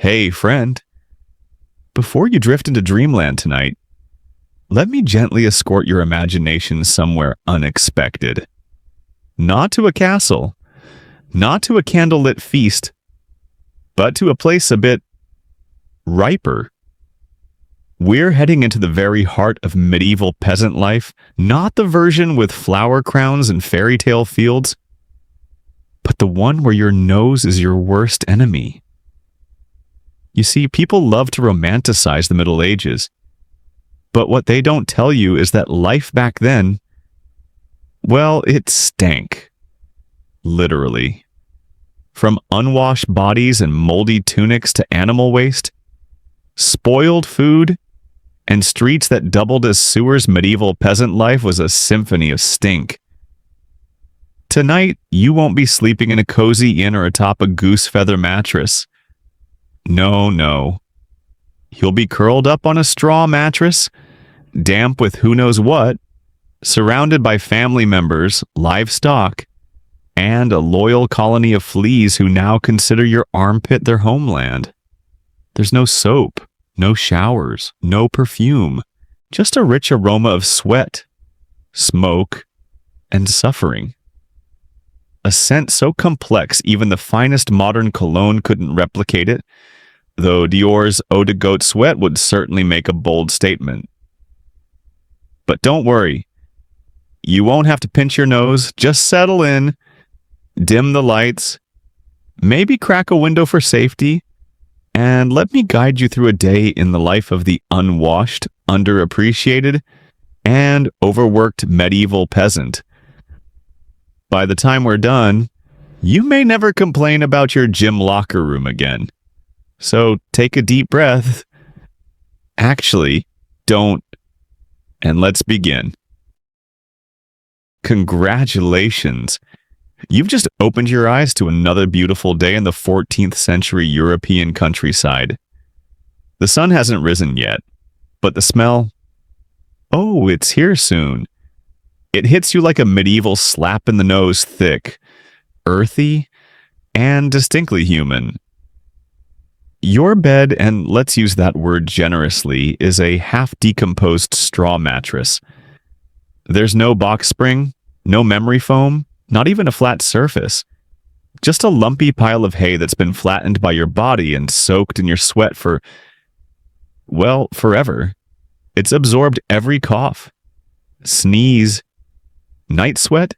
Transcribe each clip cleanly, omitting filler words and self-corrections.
Hey, friend, before you drift into dreamland tonight, let me gently escort your imagination somewhere unexpected. Not to a castle, not to a candlelit feast, but to a place a bit riper. We're heading into the very heart of medieval peasant life, not the version with flower crowns and fairy tale fields, but the one where your nose is your worst enemy. You see, people love to romanticize the Middle Ages, but what they don't tell you is that life back then, well, it stank. Literally. From unwashed bodies and moldy tunics to animal waste, spoiled food, and streets that doubled as sewers, medieval peasant life was a symphony of stink. Tonight, you won't be sleeping in a cozy inn or atop a goose feather mattress. No. You'll be curled up on a straw mattress, damp with who knows what, surrounded by family members, livestock, and a loyal colony of fleas who now consider your armpit their homeland. There's no soap, no showers, no perfume, just a rich aroma of sweat, smoke, and suffering. A scent so complex even the finest modern cologne couldn't replicate it, though Dior's Eau de Goat Sweat would certainly make a bold statement. But don't worry. You won't have to pinch your nose, just settle in, dim the lights, maybe crack a window for safety, and let me guide you through a day in the life of the unwashed, underappreciated, and overworked medieval peasant. By the time we're done, you may never complain about your gym locker room again. So take a deep breath. Actually, don't. And let's begin. Congratulations. You've just opened your eyes to another beautiful day in the 14th century European countryside. The sun hasn't risen yet, but the smell, oh, it's here soon. It hits you like a medieval slap in the nose, thick, earthy, and distinctly human. Your bed, and let's use that word generously, is a half-decomposed straw mattress. There's no box spring, no memory foam, not even a flat surface. Just a lumpy pile of hay that's been flattened by your body and soaked in your sweat for, well, forever. It's absorbed every cough, sneeze, night sweat,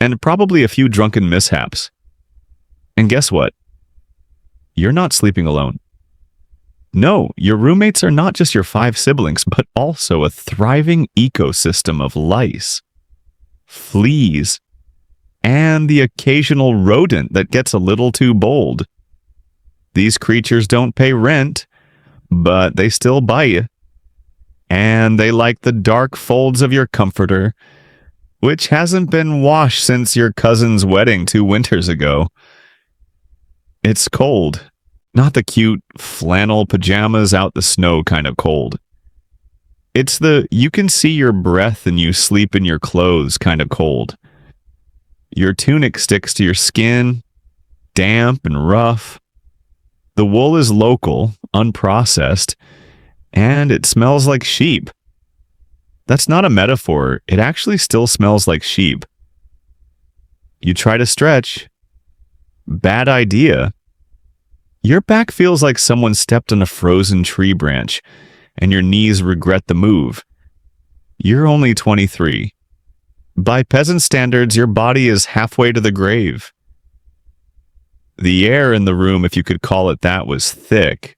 and probably a few drunken mishaps. And guess what? You're not sleeping alone. No, your roommates are not just your 5 siblings, but also a thriving ecosystem of lice, fleas, and the occasional rodent that gets a little too bold. These creatures don't pay rent, but they still bite. And they like the dark folds of your comforter, which hasn't been washed since your cousin's wedding 2 winters ago. It's cold, not the cute flannel pajamas out the snow kind of cold. It's the you can see your breath and you sleep in your clothes kind of cold. Your tunic sticks to your skin, damp and rough. The wool is local, unprocessed, and it smells like sheep. That's not a metaphor. It actually still smells like sheep. You try to stretch. Bad idea. Your back feels like someone stepped on a frozen tree branch, and your knees regret the move. You're only 23. By peasant standards, your body is halfway to the grave. The air in the room, if you could call it that, was thick.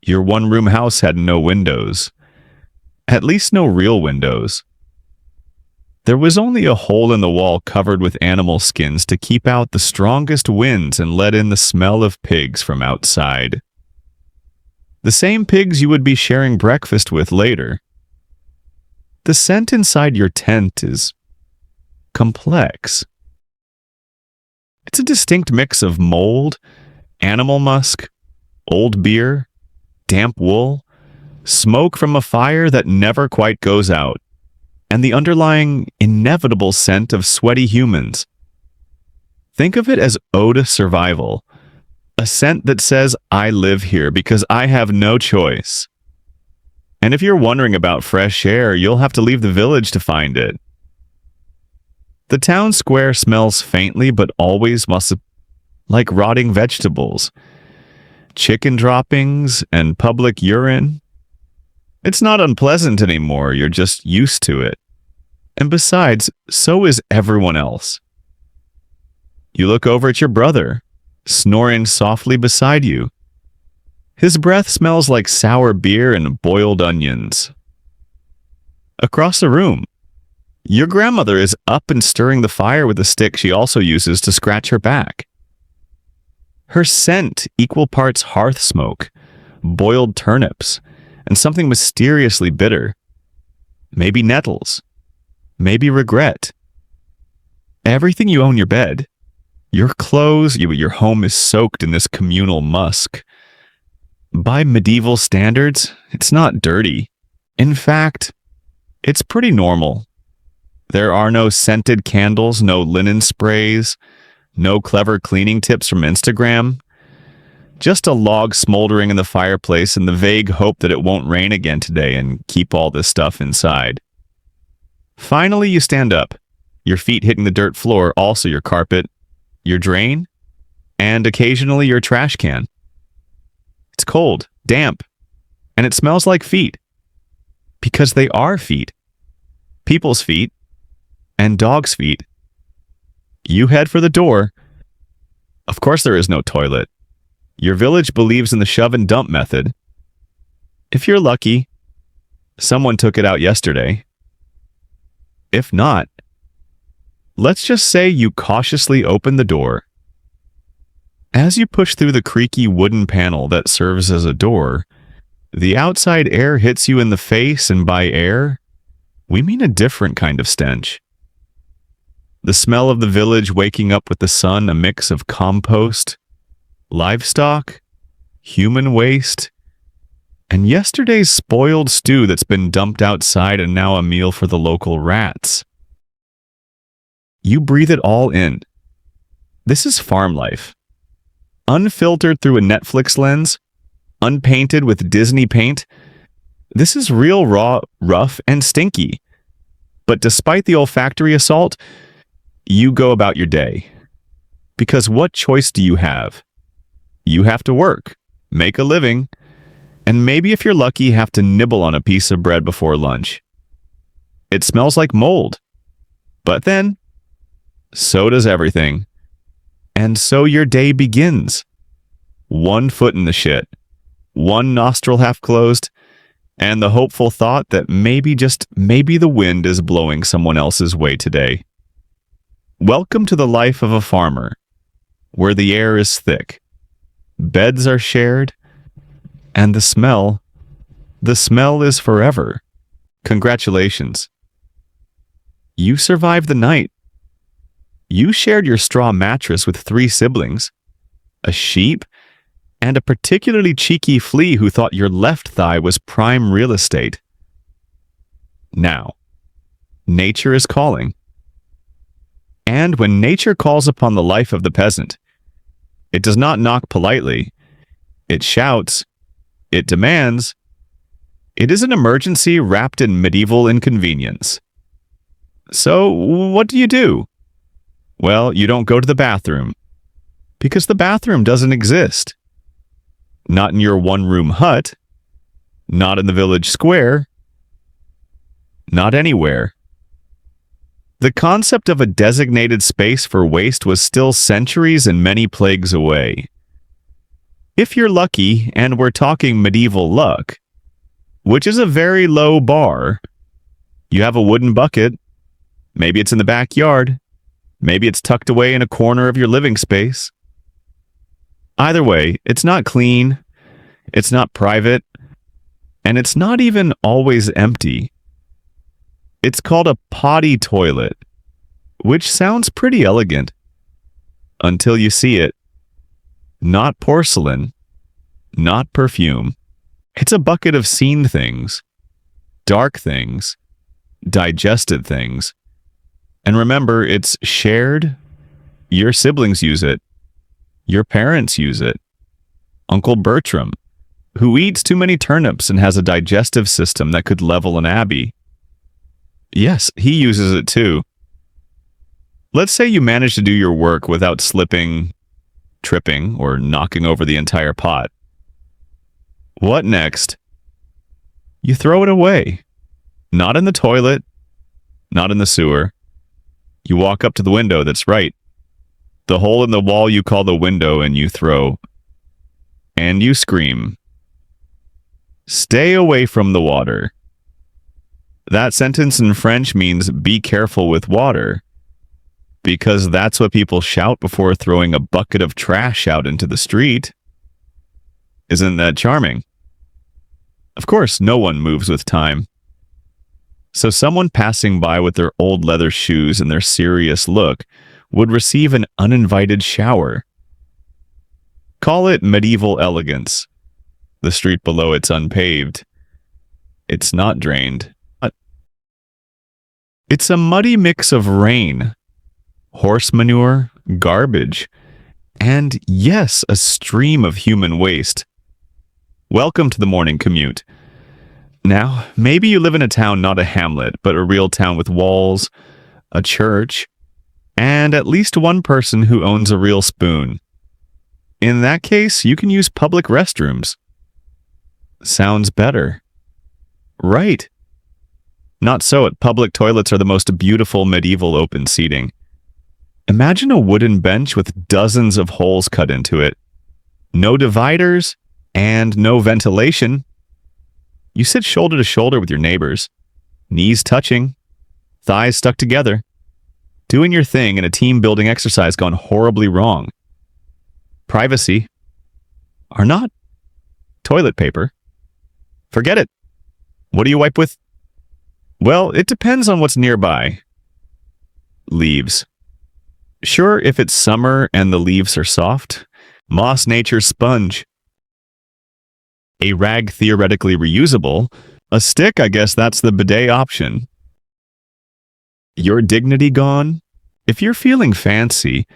Your one-room house had no windows. At least no real windows. There was only a hole in the wall covered with animal skins to keep out the strongest winds and let in the smell of pigs from outside. The same pigs you would be sharing breakfast with later. The scent inside your tent is complex. It's a distinct mix of mold, animal musk, old beer, damp wool, smoke from a fire that never quite goes out, and the underlying inevitable scent of sweaty humans. Think of it as ode to survival, A scent that says, I live here because I have no choice. And if you're wondering about fresh air, you'll have to leave the village to find it. The town square smells faintly but always must like rotting vegetables, chicken droppings, and public urine. It's not unpleasant anymore, you're just used to it. And besides, so is everyone else. You look over at your brother, snoring softly beside you. His breath smells like sour beer and boiled onions. Across the room, your grandmother is up and stirring the fire with a stick she also uses to scratch her back. Her scent equal parts hearth smoke, boiled turnips, and something mysteriously bitter. Maybe nettles. Maybe regret. Everything you own your bed, your clothes, your home is soaked in this communal musk. By medieval standards, it's not dirty. In fact, it's pretty normal. There are no scented candles, no linen sprays, no clever cleaning tips from Instagram. Just a log smoldering in the fireplace and the vague hope that it won't rain again today and keep all this stuff inside. Finally, you stand up, your feet hitting the dirt floor, also your carpet, your drain, and occasionally your trash can. It's cold, damp, and it smells like feet. Because they are feet. People's feet. And dogs' feet. You head for the door. Of course there is no toilet. Your village believes in the shove and dump method. If you're lucky, someone took it out yesterday. If not, let's just say you cautiously open the door. As you push through the creaky wooden panel that serves as a door, the outside air hits you in the face, and by air, we mean a different kind of stench. The smell of the village waking up with the sun, a mix of compost, livestock, human waste, and yesterday's spoiled stew that's been dumped outside and now a meal for the local rats. You breathe it all in. This is farm life. Unfiltered through a Netflix lens, unpainted with Disney paint, this is real raw, rough, and stinky. But despite the olfactory assault, you go about your day. Because what choice do you have? You have to work, make a living, and maybe if you're lucky, have to nibble on a piece of bread before lunch. It smells like mold. But then, so does everything. And so your day begins. One foot in the shit, one nostril half closed, and the hopeful thought that maybe, just maybe, the wind is blowing someone else's way today. Welcome to the life of a farmer, where the air is thick, beds are shared, and the smell is forever. Congratulations. You survived the night. You shared your straw mattress with 3 siblings, a sheep, and a particularly cheeky flea who thought your left thigh was prime real estate. Now, nature is calling. And when nature calls upon the life of the peasant, it does not knock politely. It shouts. It demands. It is an emergency wrapped in medieval inconvenience. So, what do? Well, you don't go to the bathroom. Because the bathroom doesn't exist. Not in your one-room hut. Not in the village square. Not anywhere. The concept of a designated space for waste was still centuries and many plagues away. If you're lucky, and we're talking medieval luck, which is a very low bar, you have a wooden bucket, maybe it's in the backyard, maybe it's tucked away in a corner of your living space. Either way, it's not clean, it's not private, and it's not even always empty. It's called a potty toilet, which sounds pretty elegant. Until you see it. Not porcelain, not perfume. It's a bucket of seen things, dark things, digested things. And remember, it's shared. Your siblings use it. Your parents use it. Uncle Bertram, who eats too many turnips and has a digestive system that could level an abbey. Yes, he uses it too. Let's say you manage to do your work without slipping, tripping, or knocking over the entire pot. What next? You throw it away. Not in the toilet, not in the sewer. You walk up to the window that's right. The hole in the wall you call the window, and you throw. And you scream. Stay away from the water. That sentence in French means be careful with water, because that's what people shout before throwing a bucket of trash out into the street. Isn't that charming? Of course, no one moves with time. So someone passing by with their old leather shoes and their serious look would receive an uninvited shower. Call it medieval elegance. The street below it's unpaved. It's not drained. It's a muddy mix of rain, horse manure, garbage, and yes, a stream of human waste. Welcome to the morning commute. Now, maybe you live in a town, not a hamlet, but a real town with walls, a church, and at least one person who owns a real spoon. In that case, you can use public restrooms. Sounds better. Right. Not so. Public toilets are the most beautiful medieval open seating. Imagine a wooden bench with dozens of holes cut into it. No dividers and no ventilation. You sit shoulder to shoulder with your neighbors, knees touching, thighs stuck together, doing your thing in a team-building exercise gone horribly wrong. Privacy. Are not. Toilet paper. Forget it. What do you wipe with? Well, it depends on what's nearby. Leaves. Sure, if it's summer and the leaves are soft. Moss nature's sponge. A rag theoretically reusable. A stick, I guess that's the bidet option. Your dignity gone? If you're feeling fancy,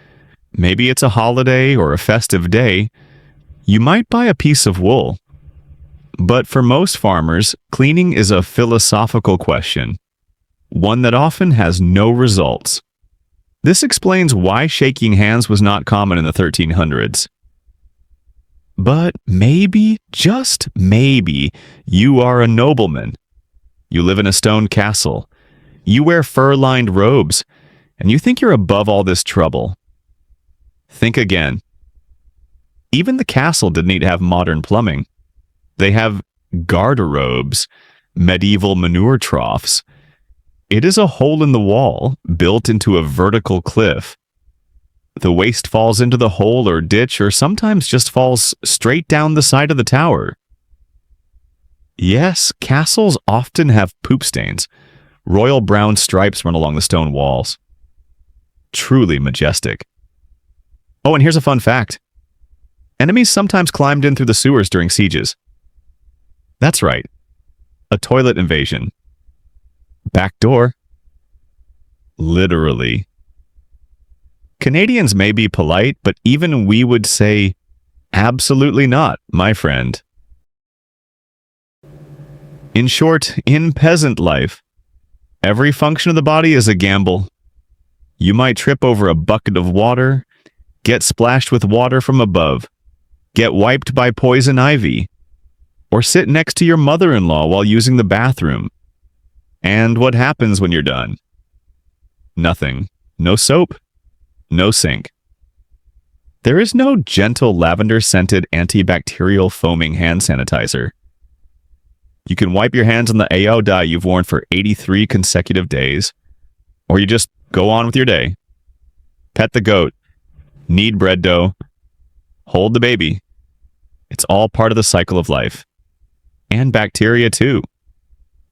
maybe it's a holiday or a festive day, you might buy a piece of wool. But for most farmers, cleaning is a philosophical question, one that often has no results. This explains why shaking hands was not common in the 1300s. But maybe, just maybe, you are a nobleman. You live in a stone castle. You wear fur-lined robes, and you think you're above all this trouble. Think again. Even the castle didn't need to have modern plumbing. They have garderobes, medieval manure troughs. It is a hole in the wall built into a vertical cliff. The waste falls into the hole or ditch, or sometimes just falls straight down the side of the tower. Yes, castles often have poop stains. Royal brown stripes run along the stone walls. Truly majestic. Oh, and here's a fun fact. Enemies sometimes climbed in through the sewers during sieges. That's right. A toilet invasion. Back door. Literally. Canadians may be polite, but even we would say, absolutely not, my friend. In short, in peasant life, every function of the body is a gamble. You might trip over a bucket of water, get splashed with water from above, get wiped by poison ivy, or sit next to your mother-in-law while using the bathroom. And what happens when you're done? Nothing. No soap. No sink. There is no gentle lavender-scented antibacterial foaming hand sanitizer. You can wipe your hands on the AO dye you've worn for 83 consecutive days, or you just go on with your day. Pet the goat. Knead bread dough. Hold the baby. It's all part of the cycle of life. And bacteria too.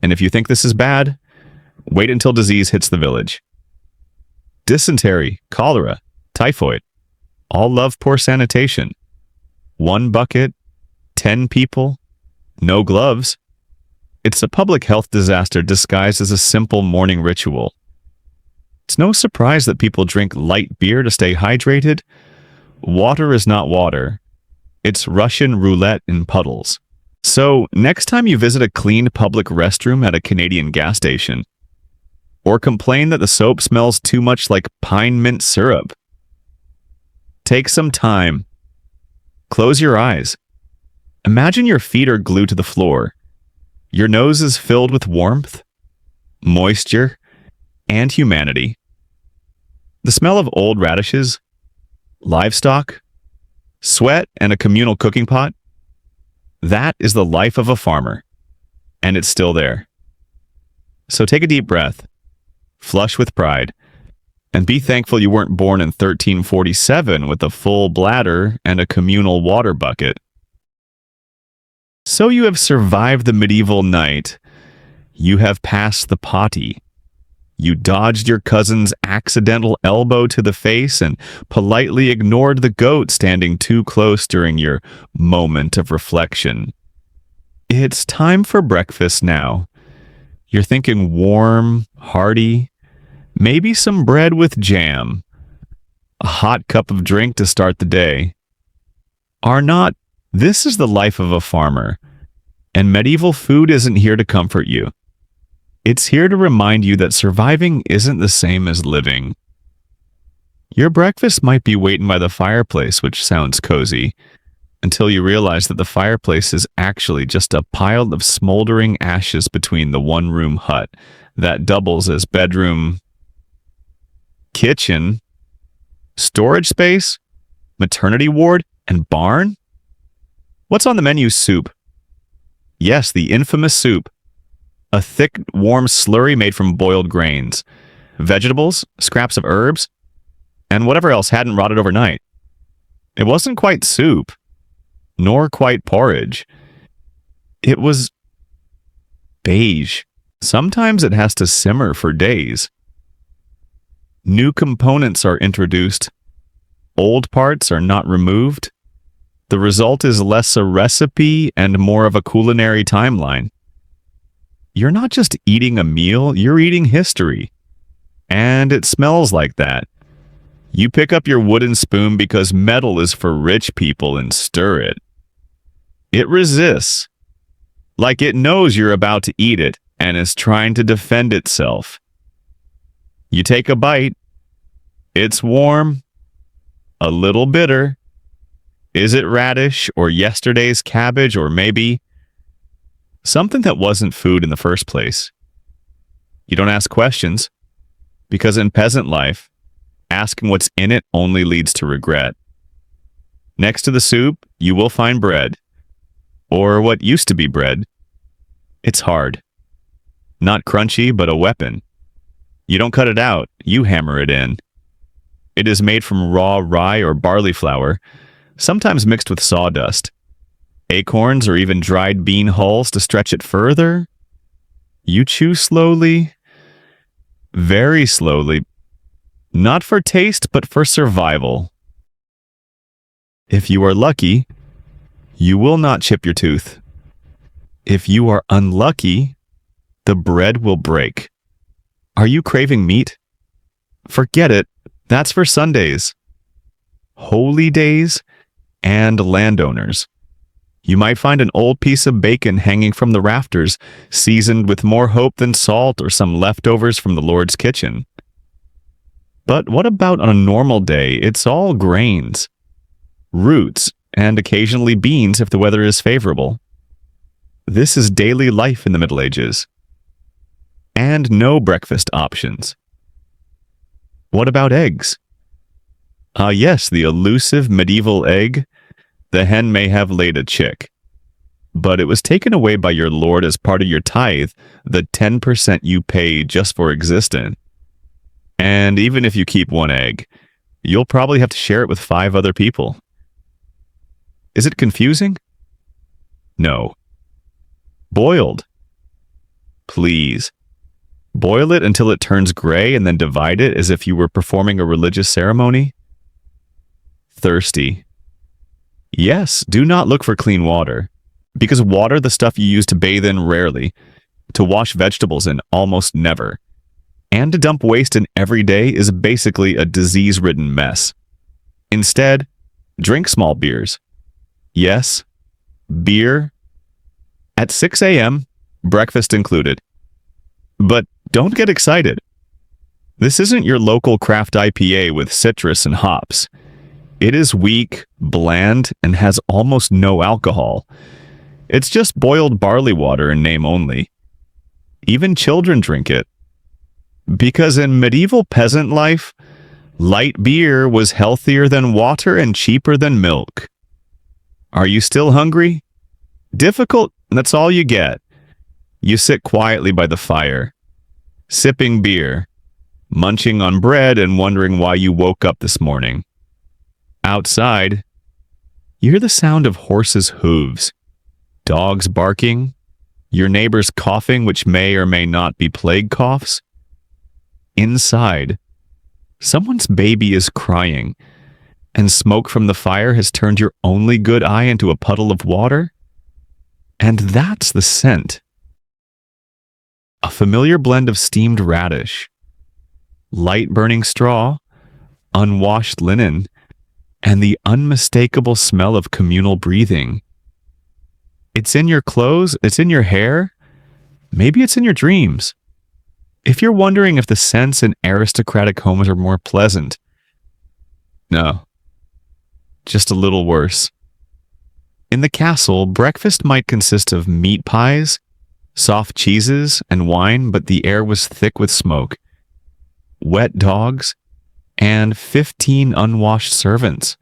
And if you think this is bad, wait until disease hits the village. Dysentery, cholera, typhoid, all love poor sanitation. 1 bucket, 10 people, no gloves. It's a public health disaster disguised as a simple morning ritual. It's no surprise that people drink light beer to stay hydrated, water is not water. It's Russian roulette in puddles. So, next time you visit a clean public restroom at a Canadian gas station, or complain that the soap smells too much like pine mint syrup, take some time. Close your eyes. Imagine your feet are glued to the floor. Your nose is filled with warmth, moisture, and humanity. The smell of old radishes, livestock, sweat, and a communal cooking pot, that is the life of a farmer, and it's still there. So take a deep breath, flush with pride, and be thankful you weren't born in 1347 with a full bladder and a communal water bucket. So you have survived the medieval night. You have passed the potty. You dodged your cousin's accidental elbow to the face and politely ignored the goat standing too close during your moment of reflection. It's time for breakfast now. You're thinking warm, hearty, maybe some bread with jam, a hot cup of drink to start the day. This is the life of a farmer, and medieval food isn't here to comfort you. It's here to remind you that surviving isn't the same as living. Your breakfast might be waiting by the fireplace, which sounds cozy, until you realize that the fireplace is actually just a pile of smoldering ashes between the one-room hut that doubles as bedroom, kitchen, storage space, maternity ward, and barn? What's on the menu? Soup. Yes, the infamous soup. A thick, warm slurry made from boiled grains, vegetables, scraps of herbs, and whatever else hadn't rotted overnight. It wasn't quite soup, nor quite porridge. It was beige. Sometimes it has to simmer for days. New components are introduced. Old parts are not removed. The result is less a recipe and more of a culinary timeline. You're not just eating a meal, you're eating history. And it smells like that. You pick up your wooden spoon because metal is for rich people and stir it. It resists, like it knows you're about to eat it and is trying to defend itself. You take a bite. It's warm, a little bitter. Is it radish or yesterday's cabbage or maybe something that wasn't food in the first place? You don't ask questions, because in peasant life, asking what's in it only leads to regret. Next to the soup, you will find bread, or what used to be bread. It's hard. Not crunchy, but a weapon. You don't cut it out, you hammer it in. It is made from raw rye or barley flour, sometimes mixed with sawdust, acorns, or even dried bean hulls to stretch it further. You chew slowly, very slowly, not for taste, but for survival. If you are lucky, you will not chip your tooth. If you are unlucky, the bread will break. Are you craving meat? Forget it. That's for Sundays, holy days, and landowners. You might find an old piece of bacon hanging from the rafters, seasoned with more hope than salt or some leftovers from the Lord's kitchen. But what about on a normal day? It's all grains, roots, and occasionally beans if the weather is favorable. This is daily life in the Middle Ages. And no breakfast options. What about eggs? Yes, the elusive medieval egg. The hen may have laid a chick, but it was taken away by your lord as part of your tithe, the 10% you pay just for existing. And even if you keep one egg, you'll probably have to share it with 5 other people. Is it confusing? No. Boiled. Please. Boil it until it turns gray and then divide it as if you were performing a religious ceremony. Thirsty. Yes, do not look for clean water, because water, the stuff you use to bathe in, rarely, to wash vegetables in, almost never, and to dump waste in every day is basically a disease-ridden mess. Instead, Drink small beers. Yes, beer at 6 a.m., breakfast included. But don't get excited. This isn't your local craft IPA with citrus and hops. It is weak, bland, and has almost no alcohol. It's just boiled barley water in name only. Even children drink it. Because in medieval peasant life, light beer was healthier than water and cheaper than milk. Are you still hungry? Difficult, that's all you get. You sit quietly by the fire, sipping beer, munching on bread and wondering why you woke up this morning. Outside, you hear the sound of horses' hooves, dogs barking, your neighbors coughing, which may or may not be plague coughs. Inside, someone's baby is crying, and smoke from the fire has turned your only good eye into a puddle of water. And that's the scent. A familiar blend of steamed radish, light burning straw, unwashed linen, and the unmistakable smell of communal breathing. It's in your clothes, it's in your hair, maybe it's in your dreams. If you're wondering if the scents in aristocratic homes are more pleasant, no, just a little worse. In the castle, breakfast might consist of meat pies, soft cheeses, and wine, but the air was thick with smoke, wet dogs, and 15 unwashed servants.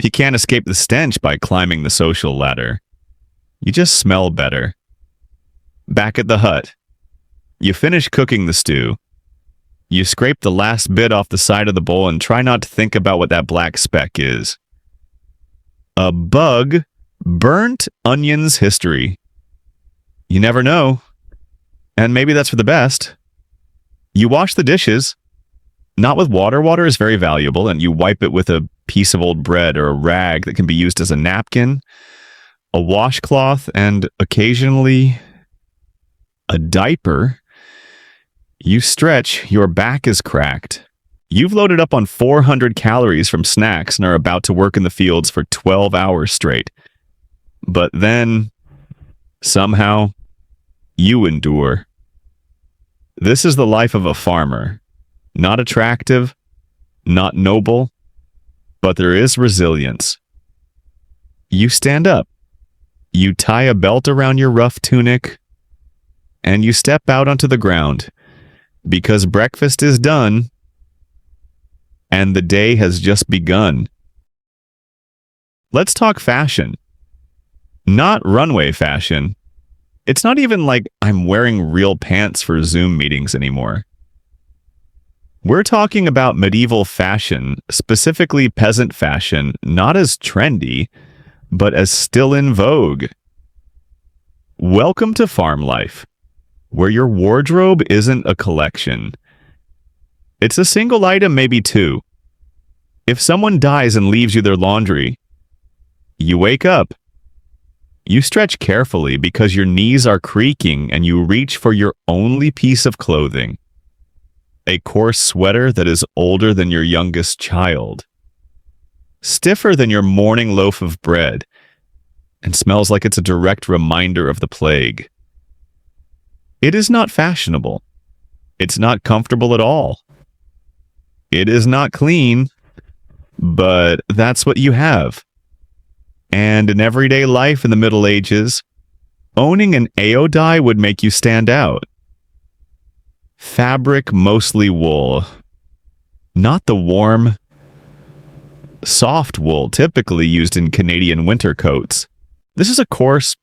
You can't escape the stench by climbing the social ladder. You just smell better. Back at the hut, you finish cooking the stew. You scrape the last bit off the side of the bowl and try not to think about what that black speck is. A bug, burnt onions history. You never know. And maybe that's for the best. You wash the dishes, not with water. Water is very valuable, and you wipe it with a piece of old bread or a rag that can be used as a napkin, a washcloth, and occasionally a diaper. You stretch, your back is cracked. You've loaded up on 400 calories from snacks and are about to work in the fields for 12 hours straight. But then, somehow, you endure. This is the life of a farmer. Not attractive, not noble, but there is resilience. You stand up. You tie a belt around your rough tunic, and you step out onto the ground, because breakfast is done, and the day has just begun. Let's talk fashion. Not runway fashion. It's not even like I'm wearing real pants for Zoom meetings anymore. We're talking about medieval fashion, specifically peasant fashion, not as trendy, but as still in vogue. Welcome to farm life, where your wardrobe isn't a collection. It's a single item, maybe two. If someone dies and leaves you their laundry, you wake up. You stretch carefully because your knees are creaking and you reach for your only piece of clothing. A coarse sweater that is older than your youngest child, stiffer than your morning loaf of bread, and smells like it's a direct reminder of the plague. It is not fashionable. It's not comfortable at all. It is not clean, but that's what you have. And in everyday life in the Middle Ages, owning an aodai would make you stand out. Fabric, mostly wool. Not the warm, soft wool typically used in Canadian winter coats. This is a coarse,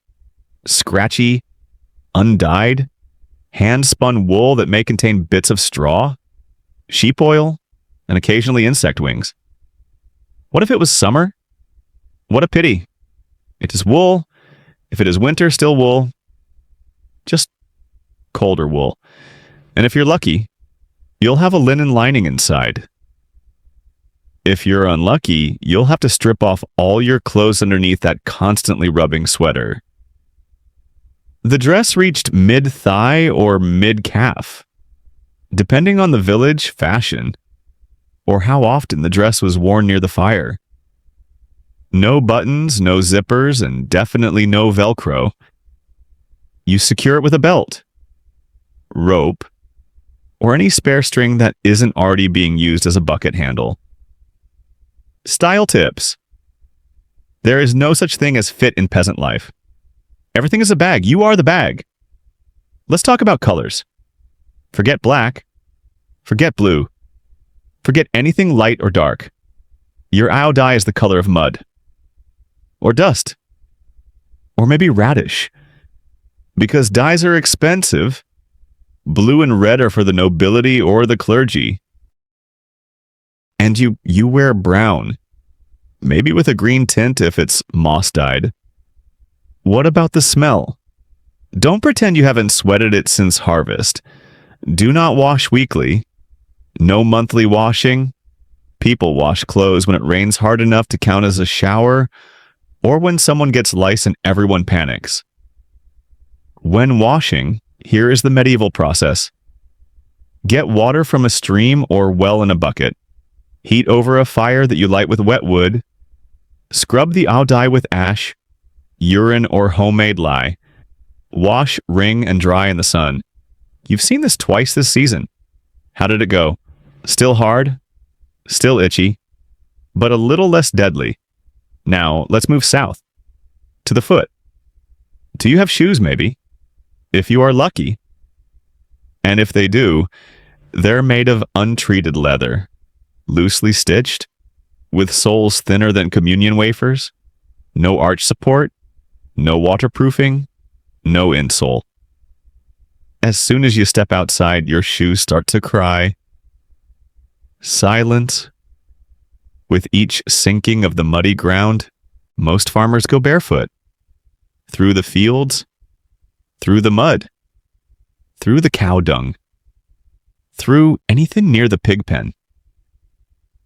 scratchy, undyed, hand-spun wool that may contain bits of straw, sheep oil, and occasionally insect wings. What if it was summer? What a pity. It is wool. If it is winter, still wool. Just colder wool. And if you're lucky, you'll have a linen lining inside. If you're unlucky, you'll have to strip off all your clothes underneath that constantly rubbing sweater. The dress reached mid-thigh or mid-calf, depending on the village, fashion, or how often the dress was worn near the fire. No buttons, no zippers, and definitely no Velcro. You secure it with a belt, rope, or any spare string that isn't already being used as a bucket handle. Style tips. There is no such thing as fit in peasant life. Everything is a bag. You are the bag. Let's talk about colors. Forget black. Forget blue. Forget anything light or dark. Your owl dye is the color of mud. Or dust. Or maybe radish. Because dyes are expensive, blue and red are for the nobility or the clergy. And you wear brown. Maybe with a green tint if it's moss-dyed. What about the smell? Don't pretend you haven't sweated it since harvest. Do not wash weekly. No monthly washing. People wash clothes when it rains hard enough to count as a shower, or when someone gets lice and everyone panics. When washing, here is the medieval process. Get water from a stream or well in a bucket. Heat over a fire that you light with wet wood. Scrub the owl dye with ash, urine, or homemade lye. Wash, wring, and dry in the sun. You've seen this twice this season. How did it go? Still hard? Still itchy? But a little less deadly. Now, let's move south. To the foot. Do you have shoes, maybe? If you are lucky. And if they do, they're made of untreated leather. Loosely stitched, with soles thinner than communion wafers, no arch support, no waterproofing, no insole. As soon as you step outside, your shoes start to cry. Silence. With each sinking of the muddy ground, most farmers go barefoot. Through the fields, through the mud, through the cow dung, through anything near the pig pen.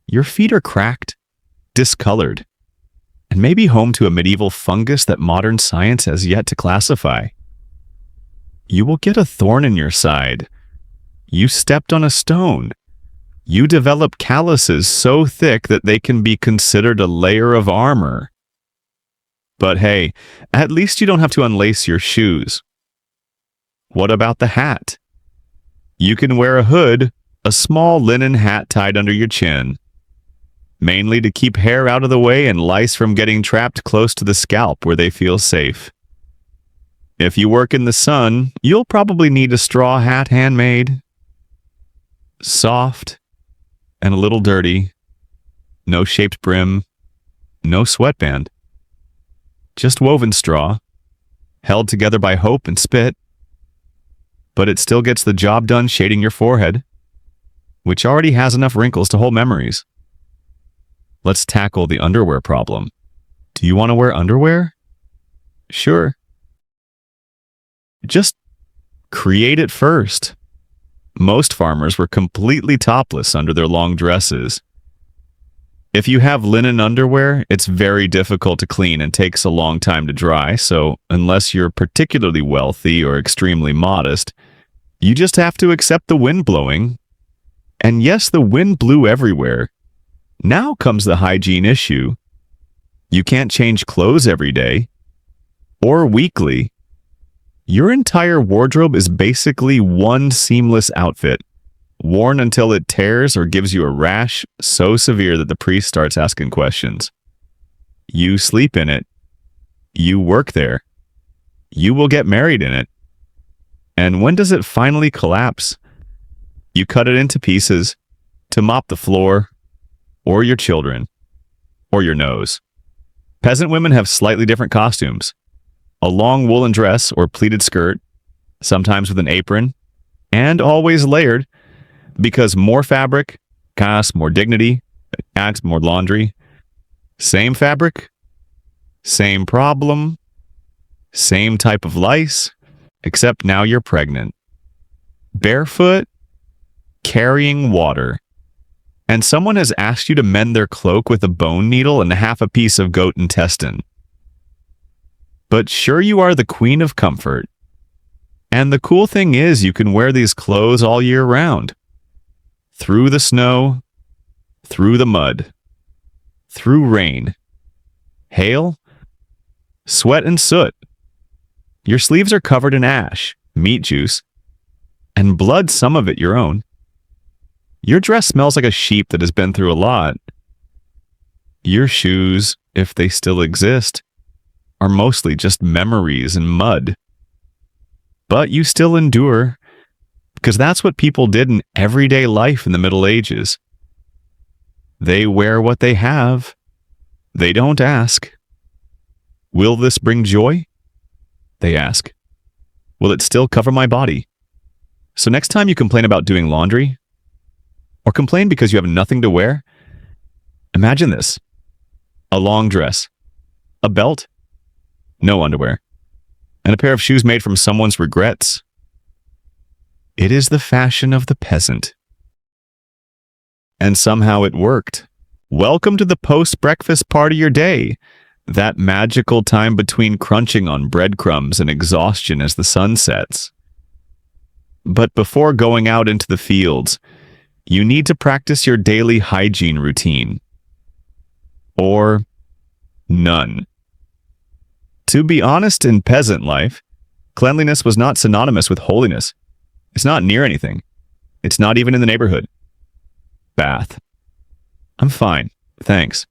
Your feet are cracked, discolored, and maybe home to a medieval fungus that modern science has yet to classify. You will get a thorn in your side. You stepped on a stone. You develop calluses so thick that they can be considered a layer of armor. But hey, at least you don't have to unlace your shoes. What about the hat? You can wear a hood, a small linen hat tied under your chin, mainly to keep hair out of the way and lice from getting trapped close to the scalp where they feel safe. If you work in the sun, you'll probably need a straw hat handmade. Soft and a little dirty, no shaped brim, no sweatband. Just woven straw, held together by hope and spit. But it still gets the job done shading your forehead, which already has enough wrinkles to hold memories. Let's tackle the underwear problem. Do you want to wear underwear? Sure. Just create it first. Most farmers were completely topless under their long dresses. If you have linen underwear, it's very difficult to clean and takes a long time to dry, so unless you're particularly wealthy or extremely modest, you just have to accept the wind blowing. And yes, the wind blew everywhere. Now comes the hygiene issue. You can't change clothes every day or weekly. Your entire wardrobe is basically one seamless outfit, worn until it tears or gives you a rash so severe that the priest starts asking questions. You sleep in it. You work there. You will get married in it. And when does it finally collapse? You cut it into pieces to mop the floor, or your children, or your nose. Peasant women have slightly different costumes. A long woolen dress or pleated skirt, sometimes with an apron, and always layered, because more fabric costs more dignity, adds more laundry. Same fabric, same problem, same type of lice, except now you're pregnant. Barefoot, carrying water. And someone has asked you to mend their cloak with a bone needle and half a piece of goat intestine. But sure, you are the queen of comfort. And the cool thing is you can wear these clothes all year round. Through the snow, through the mud, through rain, hail, sweat and soot. Your sleeves are covered in ash, meat juice, and blood, some of it your own. Your dress smells like a sheep that has been through a lot. Your shoes, if they still exist, are mostly just memories and mud. But you still endure, because that's what people did in everyday life in the Middle Ages. They wear what they have. They don't ask. Will this bring joy? They ask. Will it still cover my body? So next time you complain about doing laundry, or complain because you have nothing to wear, imagine this. A long dress, a belt, no underwear, and a pair of shoes made from someone's regrets. It is the fashion of the peasant. And somehow it worked. Welcome to the post-breakfast part of your day, that magical time between crunching on breadcrumbs and exhaustion as the sun sets. But before going out into the fields, you need to practice your daily hygiene routine. Or none. To be honest, in peasant life, cleanliness was not synonymous with holiness. It's not near anything. It's not even in the neighborhood. Bath. I'm fine, thanks.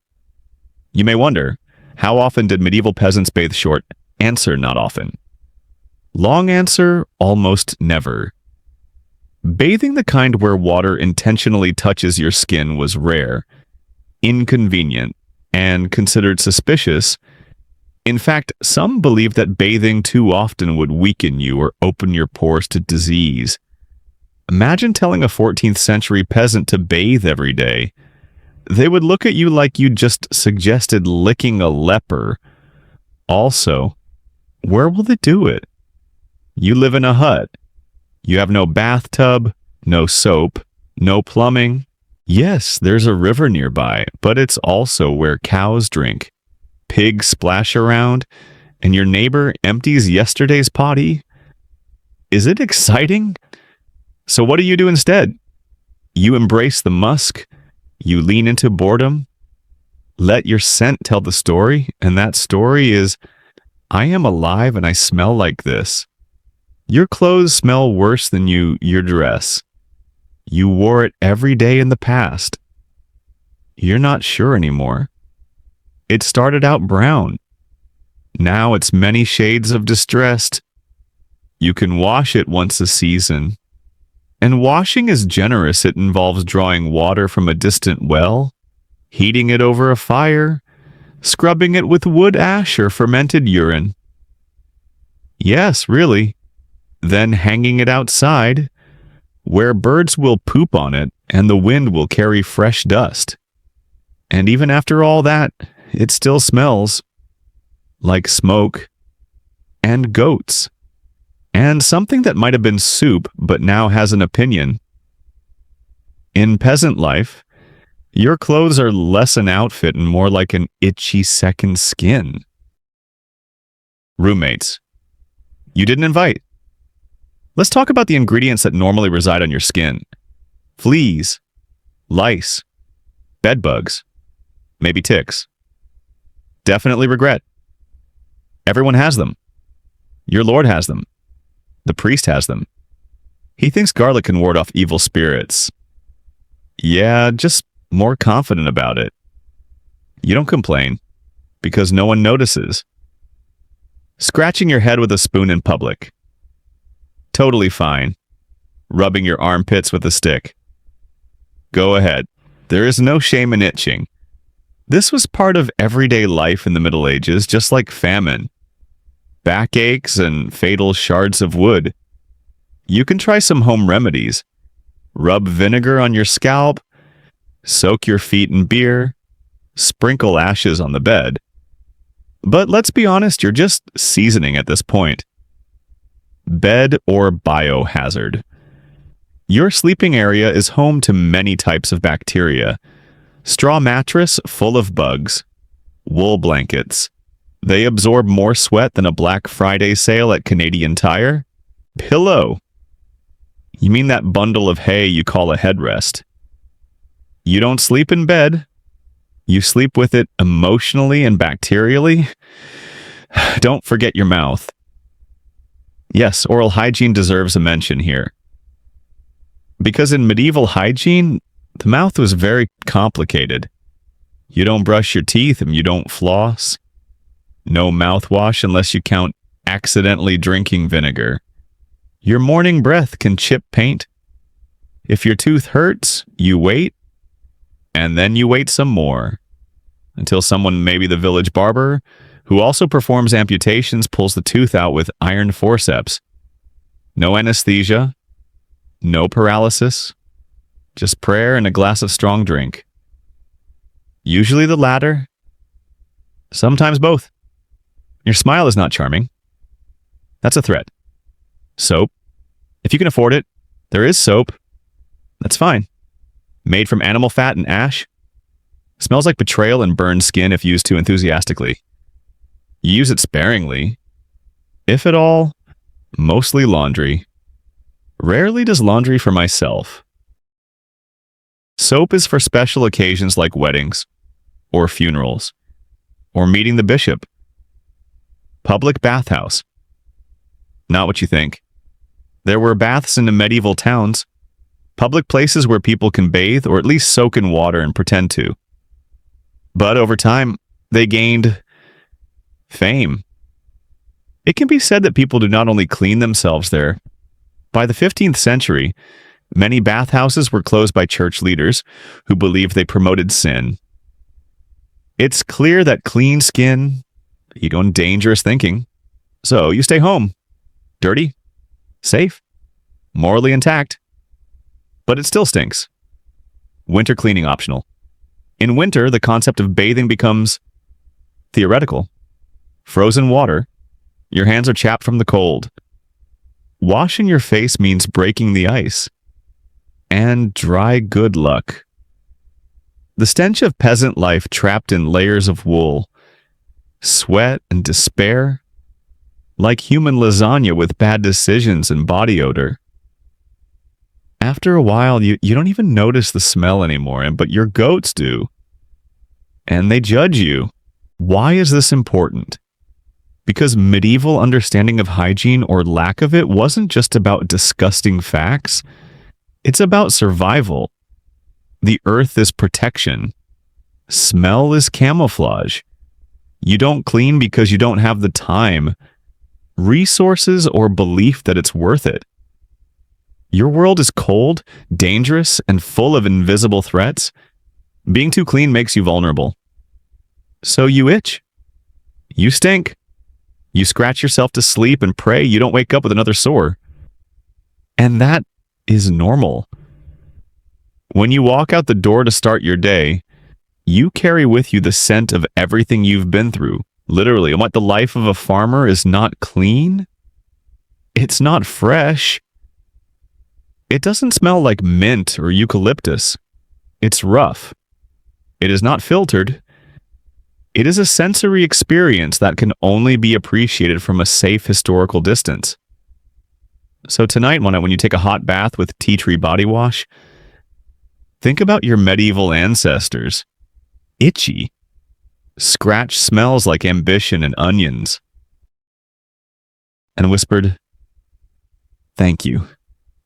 You may wonder, how often did medieval peasants bathe short? Answer, not often. Long answer, almost never. Bathing the kind where water intentionally touches your skin was rare, inconvenient, and considered suspicious. In fact, some believed that bathing too often would weaken you or open your pores to disease. Imagine telling a 14th century peasant to bathe every day. They would look at you like you just suggested licking a leper. Also, where will they do it? You live in a hut. You have no bathtub, no soap, no plumbing. Yes, there's a river nearby, but it's also where cows drink. Pigs splash around, and your neighbor empties yesterday's potty. Is it exciting? So what do you do instead? You embrace the musk. You lean into boredom. Let your scent tell the story, and that story is, I am alive and I smell like this. Your clothes smell worse than your dress. You wore it every day in the past. You're not sure anymore. It started out brown. Now it's many shades of distressed. You can wash it once a season. And washing is generous. It involves drawing water from a distant well, heating it over a fire, scrubbing it with wood ash or fermented urine. Yes, really. Then hanging it outside, where birds will poop on it and the wind will carry fresh dust. And even after all that, it still smells like smoke and goats and something that might have been soup but now has an opinion. In peasant life, your clothes are less an outfit and more like an itchy second skin. Roommates. You didn't invite. Let's talk about the ingredients that normally reside on your skin. Fleas, lice, bedbugs, maybe ticks. Definitely regret. Everyone has them. Your Lord has them. The priest has them. He thinks garlic can ward off evil spirits. Yeah, just more confident about it. You don't complain, because no one notices. Scratching your head with a spoon in public. Totally fine. Rubbing your armpits with a stick. Go ahead. There is no shame in itching. This was part of everyday life in the Middle Ages, just like famine. Backaches and fatal shards of wood. You can try some home remedies. Rub vinegar on your scalp. Soak your feet in beer. Sprinkle ashes on the bed. But let's be honest, you're just seasoning at this point. Bed or biohazard. Your sleeping area is home to many types of bacteria. Straw mattress full of bugs. Wool blankets. They absorb more sweat than a Black Friday sale at Canadian Tire. Pillow. You mean that bundle of hay you call a headrest. You don't sleep in bed. You sleep with it emotionally and bacterially. Don't forget your mouth. Yes, oral hygiene deserves a mention here. Because in medieval hygiene, the mouth was very complicated. You don't brush your teeth and you don't floss. No mouthwash unless you count accidentally drinking vinegar. Your morning breath can chip paint. If your tooth hurts, you wait, and then you wait some more. Until someone, maybe the village barber, who also performs amputations, pulls the tooth out with iron forceps. No anesthesia, no paralysis, just prayer and a glass of strong drink. Usually the latter, sometimes both. Your smile is not charming. That's a threat. Soap. If you can afford it, there is soap. That's fine. Made from animal fat and ash. Smells like betrayal and burned skin if used too enthusiastically. You use it sparingly. If at all, mostly laundry. Rarely does laundry for myself. Soap is for special occasions like weddings, or funerals, or meeting the bishop. Public bathhouse. Not what you think. There were baths in the medieval towns, public places where people can bathe or at least soak in water and pretend to. But over time, they gained fame. It can be said that people do not only clean themselves there. By the 15th century, many bathhouses were closed by church leaders who believed they promoted sin. It's clear that clean skin, you go in dangerous thinking. So you stay home. Dirty, safe, morally intact. But it still stinks. Winter cleaning optional. In winter, the concept of bathing becomes theoretical. Frozen water. Your hands are chapped from the cold. Washing your face means breaking the ice. And dry good luck. The stench of peasant life trapped in layers of wool, sweat and despair, like human lasagna with bad decisions and body odor. After a while, you don't even notice the smell anymore, but your goats do. And they judge you. Why is this important? Because medieval understanding of hygiene or lack of it wasn't just about disgusting facts. It's about survival. The earth is protection. Smell is camouflage. You don't clean because you don't have the time, resources, or belief that it's worth it. Your world is cold, dangerous, and full of invisible threats. Being too clean makes you vulnerable. So you itch. You stink. You scratch yourself to sleep and pray you don't wake up with another sore. And that is normal. When you walk out the door to start your day, you carry with you the scent of everything you've been through. Literally, and what the life of a farmer is not clean. It's not fresh. It doesn't smell like mint or eucalyptus. It's rough. It is not filtered. It is a sensory experience that can only be appreciated from a safe historical distance. So tonight, when you take a hot bath with tea tree body wash, think about your medieval ancestors. Itchy. Scratch smells like ambition and onions. And whispered, "Thank you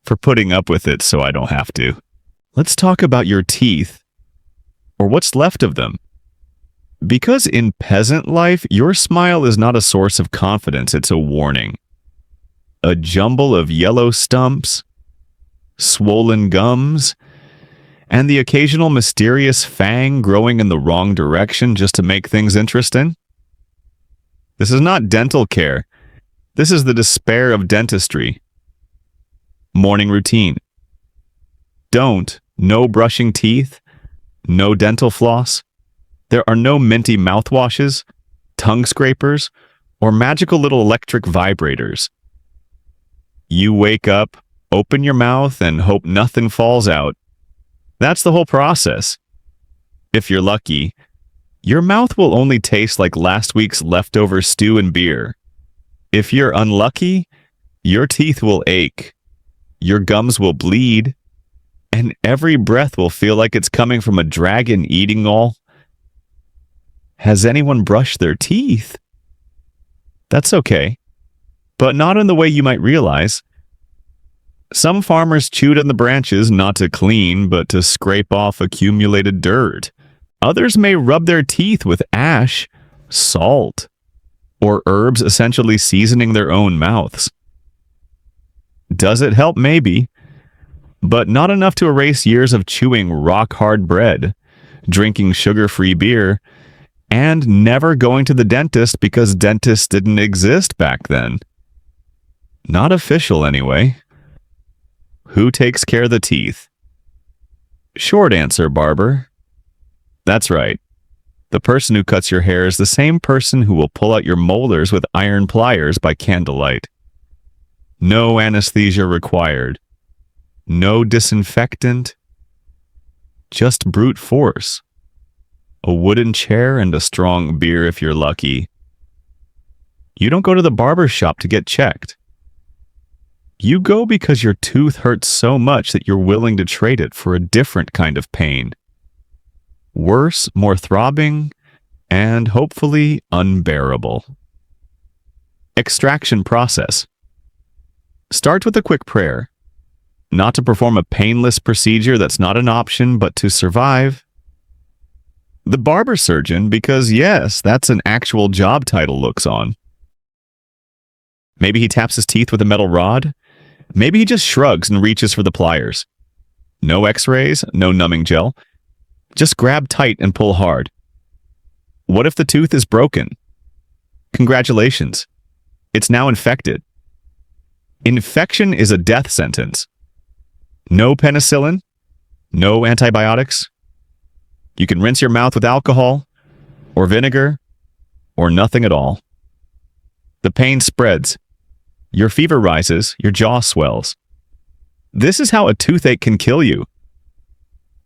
for putting up with it so I don't have to." Let's talk about your teeth, or what's left of them. Because in peasant life, your smile is not a source of confidence, it's a warning. A jumble of yellow stumps, swollen gums, and the occasional mysterious fang growing in the wrong direction just to make things interesting. This is not dental care. This is the despair of dentistry. Morning routine. No brushing teeth, no dental floss. There are no minty mouthwashes, tongue scrapers, or magical little electric vibrators. You wake up, open your mouth, and hope nothing falls out. That's the whole process. If you're lucky, your mouth will only taste like last week's leftover stew and beer. If you're unlucky, your teeth will ache, your gums will bleed, and every breath will feel like it's coming from a dragon eating all Has anyone brushed their teeth? That's okay, but not in the way you might realize. Some farmers chewed on the branches not to clean, but to scrape off accumulated dirt. Others may rub their teeth with ash, salt, or herbs essentially seasoning their own mouths. Does it help? Maybe, but not enough to erase years of chewing rock-hard bread, drinking sugar-free beer, and never going to the dentist because dentists didn't exist back then. Not official, anyway. Who takes care of the teeth? Short answer, barber. That's right. The person who cuts your hair is the same person who will pull out your molars with iron pliers by candlelight. No anesthesia required. No disinfectant. Just brute force. A wooden chair and a strong beer if you're lucky. You don't go to the barber shop to get checked. You go because your tooth hurts so much that you're willing to trade it for a different kind of pain. Worse, more throbbing, and hopefully unbearable. Extraction process. Start with a quick prayer. Not to perform a painless procedure that's not an option, but to survive. The barber surgeon, because yes, that's an actual job title looks on. Maybe he taps his teeth with a metal rod. Maybe he just shrugs and reaches for the pliers. No x-rays, no numbing gel. Just grab tight and pull hard. What if the tooth is broken? Congratulations. It's now infected. Infection is a death sentence. No penicillin, no antibiotics. You can rinse your mouth with alcohol, or vinegar, or nothing at all. The pain spreads. Your fever rises, your jaw swells. This is how a toothache can kill you.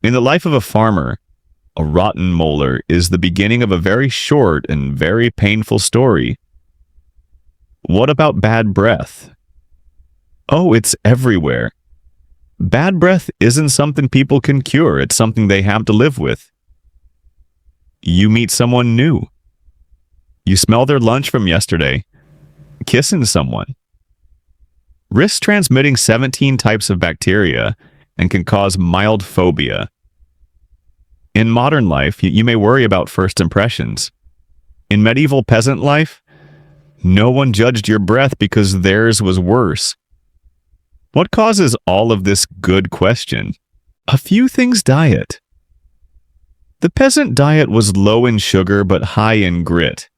In the life of a farmer, a rotten molar is the beginning of a very short and very painful story. What about bad breath? Oh, it's everywhere. Bad breath isn't something people can cure, it's something they have to live with. You meet someone new. You smell their lunch from yesterday. Kissing someone. Risks transmitting 17 types of bacteria and can cause mild phobia. In modern life, you may worry about first impressions. In medieval peasant life, no one judged your breath because theirs was worse. What causes all of this good question? A few things diet. The peasant diet was low in sugar but high in grit.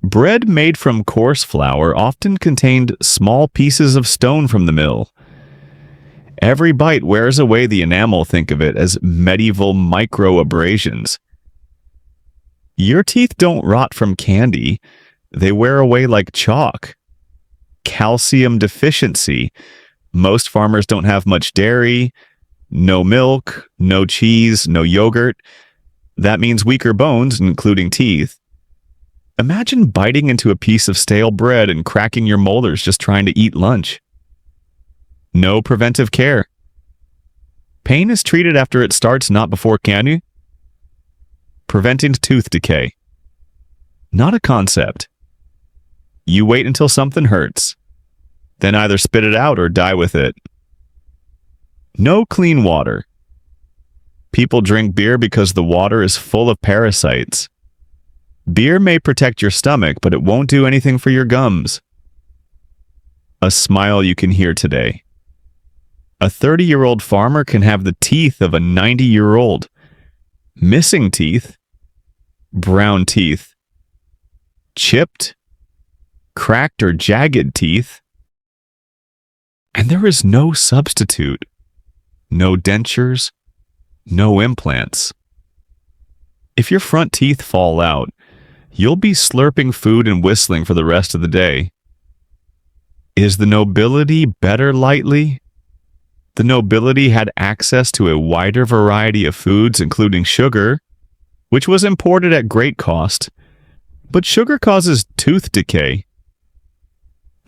Bread made from coarse flour often contained small pieces of stone from the mill. Every bite wears away the enamel, think of it as medieval microabrasions. Your teeth don't rot from candy, they wear away like chalk. Calcium deficiency. Most farmers don't have much dairy, no milk, no cheese, no yogurt. That means weaker bones, including teeth. Imagine biting into a piece of stale bread and cracking your molars just trying to eat lunch. No preventive care. Pain is treated after it starts, not before, can you? Preventing tooth decay. Not a concept. You wait until something hurts. Then either spit it out or die with it. No clean water. People drink beer because the water is full of parasites. Beer may protect your stomach, but it won't do anything for your gums. A smile you can hear today. A 30-year-old farmer can have the teeth of a 90-year-old. Missing teeth. Brown teeth. Chipped. Cracked or jagged teeth. And there is no substitute. No dentures. No implants. If your front teeth fall out, you'll be slurping food and whistling for the rest of the day. Is the nobility better lightly? The nobility had access to a wider variety of foods, including sugar, which was imported at great cost. But sugar causes tooth decay.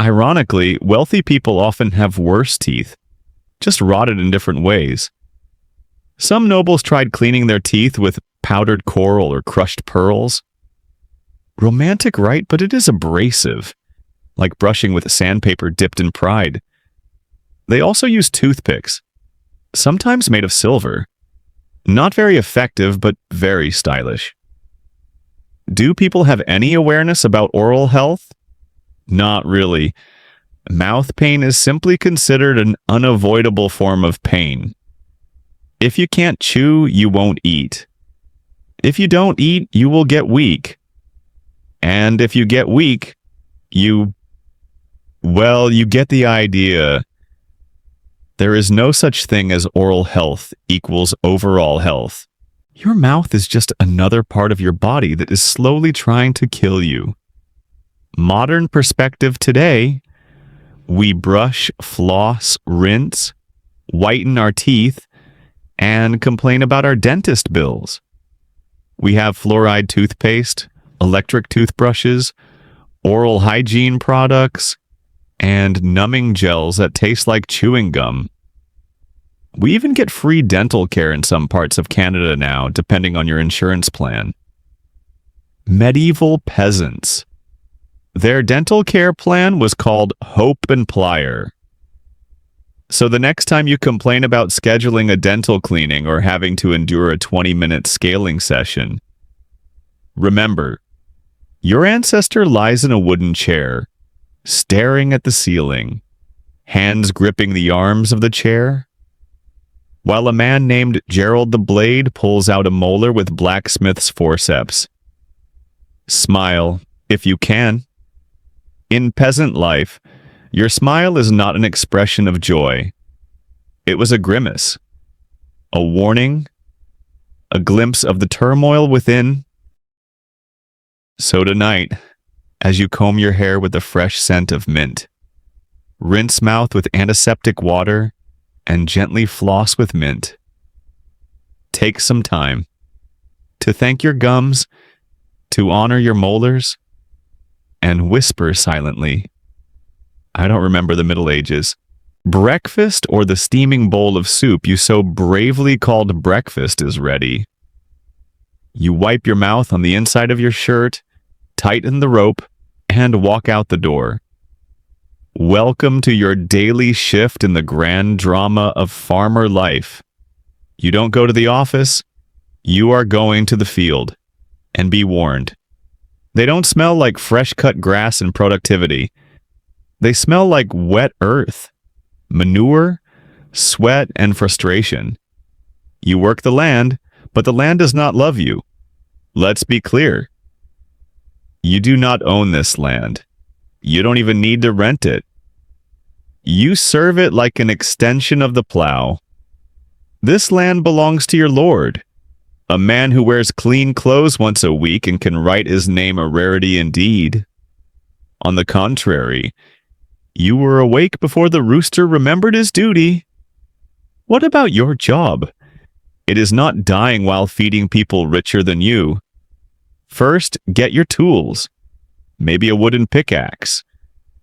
Ironically, wealthy people often have worse teeth, just rotted in different ways. Some nobles tried cleaning their teeth with powdered coral or crushed pearls. Romantic, right? But it is abrasive, like brushing with sandpaper dipped in pride. They also use toothpicks, sometimes made of silver. Not very effective, but very stylish. Do people have any awareness about oral health? Not really. Mouth pain is simply considered an unavoidable form of pain. If you can't chew, you won't eat. If you don't eat, you will get weak. And if you get weak, you get the idea. There is no such thing as oral health equals overall health. Your mouth is just another part of your body that is slowly trying to kill you. Modern perspective today, we brush, floss, rinse, whiten our teeth, and complain about our dentist bills. We have fluoride toothpaste, electric toothbrushes, oral hygiene products, and numbing gels that taste like chewing gum. We even get free dental care in some parts of Canada now, depending on your insurance plan. Medieval peasants. Their dental care plan was called Hope and Plier. So the next time you complain about scheduling a dental cleaning or having to endure a 20-minute scaling session, remember, your ancestor lies in a wooden chair, staring at the ceiling, hands gripping the arms of the chair, while a man named Gerald the Blade pulls out a molar with blacksmith's forceps. Smile, if you can. In peasant life, your smile is not an expression of joy. It was a grimace, a warning, a glimpse of the turmoil within. So tonight, as you comb your hair with the fresh scent of mint, rinse mouth with antiseptic water, and gently floss with mint. Take some time to thank your gums, to honor your molars, and whisper silently. I don't remember the Middle Ages. Breakfast, or the steaming bowl of soup you so bravely called breakfast, is ready. You wipe your mouth on the inside of your shirt, tighten the rope, and walk out the door. Welcome to your daily shift in the grand drama of farmer life. You don't go to the office, you are going to the field. And be warned, they don't smell like fresh-cut grass and productivity. They smell like wet earth, manure, sweat, and frustration. You work the land, but the land does not love you. Let's be clear. You do not own this land. You don't even need to rent it. You serve it like an extension of the plow. This land belongs to your Lord, a man who wears clean clothes once a week and can write his name a rarity indeed. On the contrary, you were awake before the rooster remembered his duty. What about your job? It is not dying while feeding people richer than you. First, get your tools. Maybe a wooden pickaxe,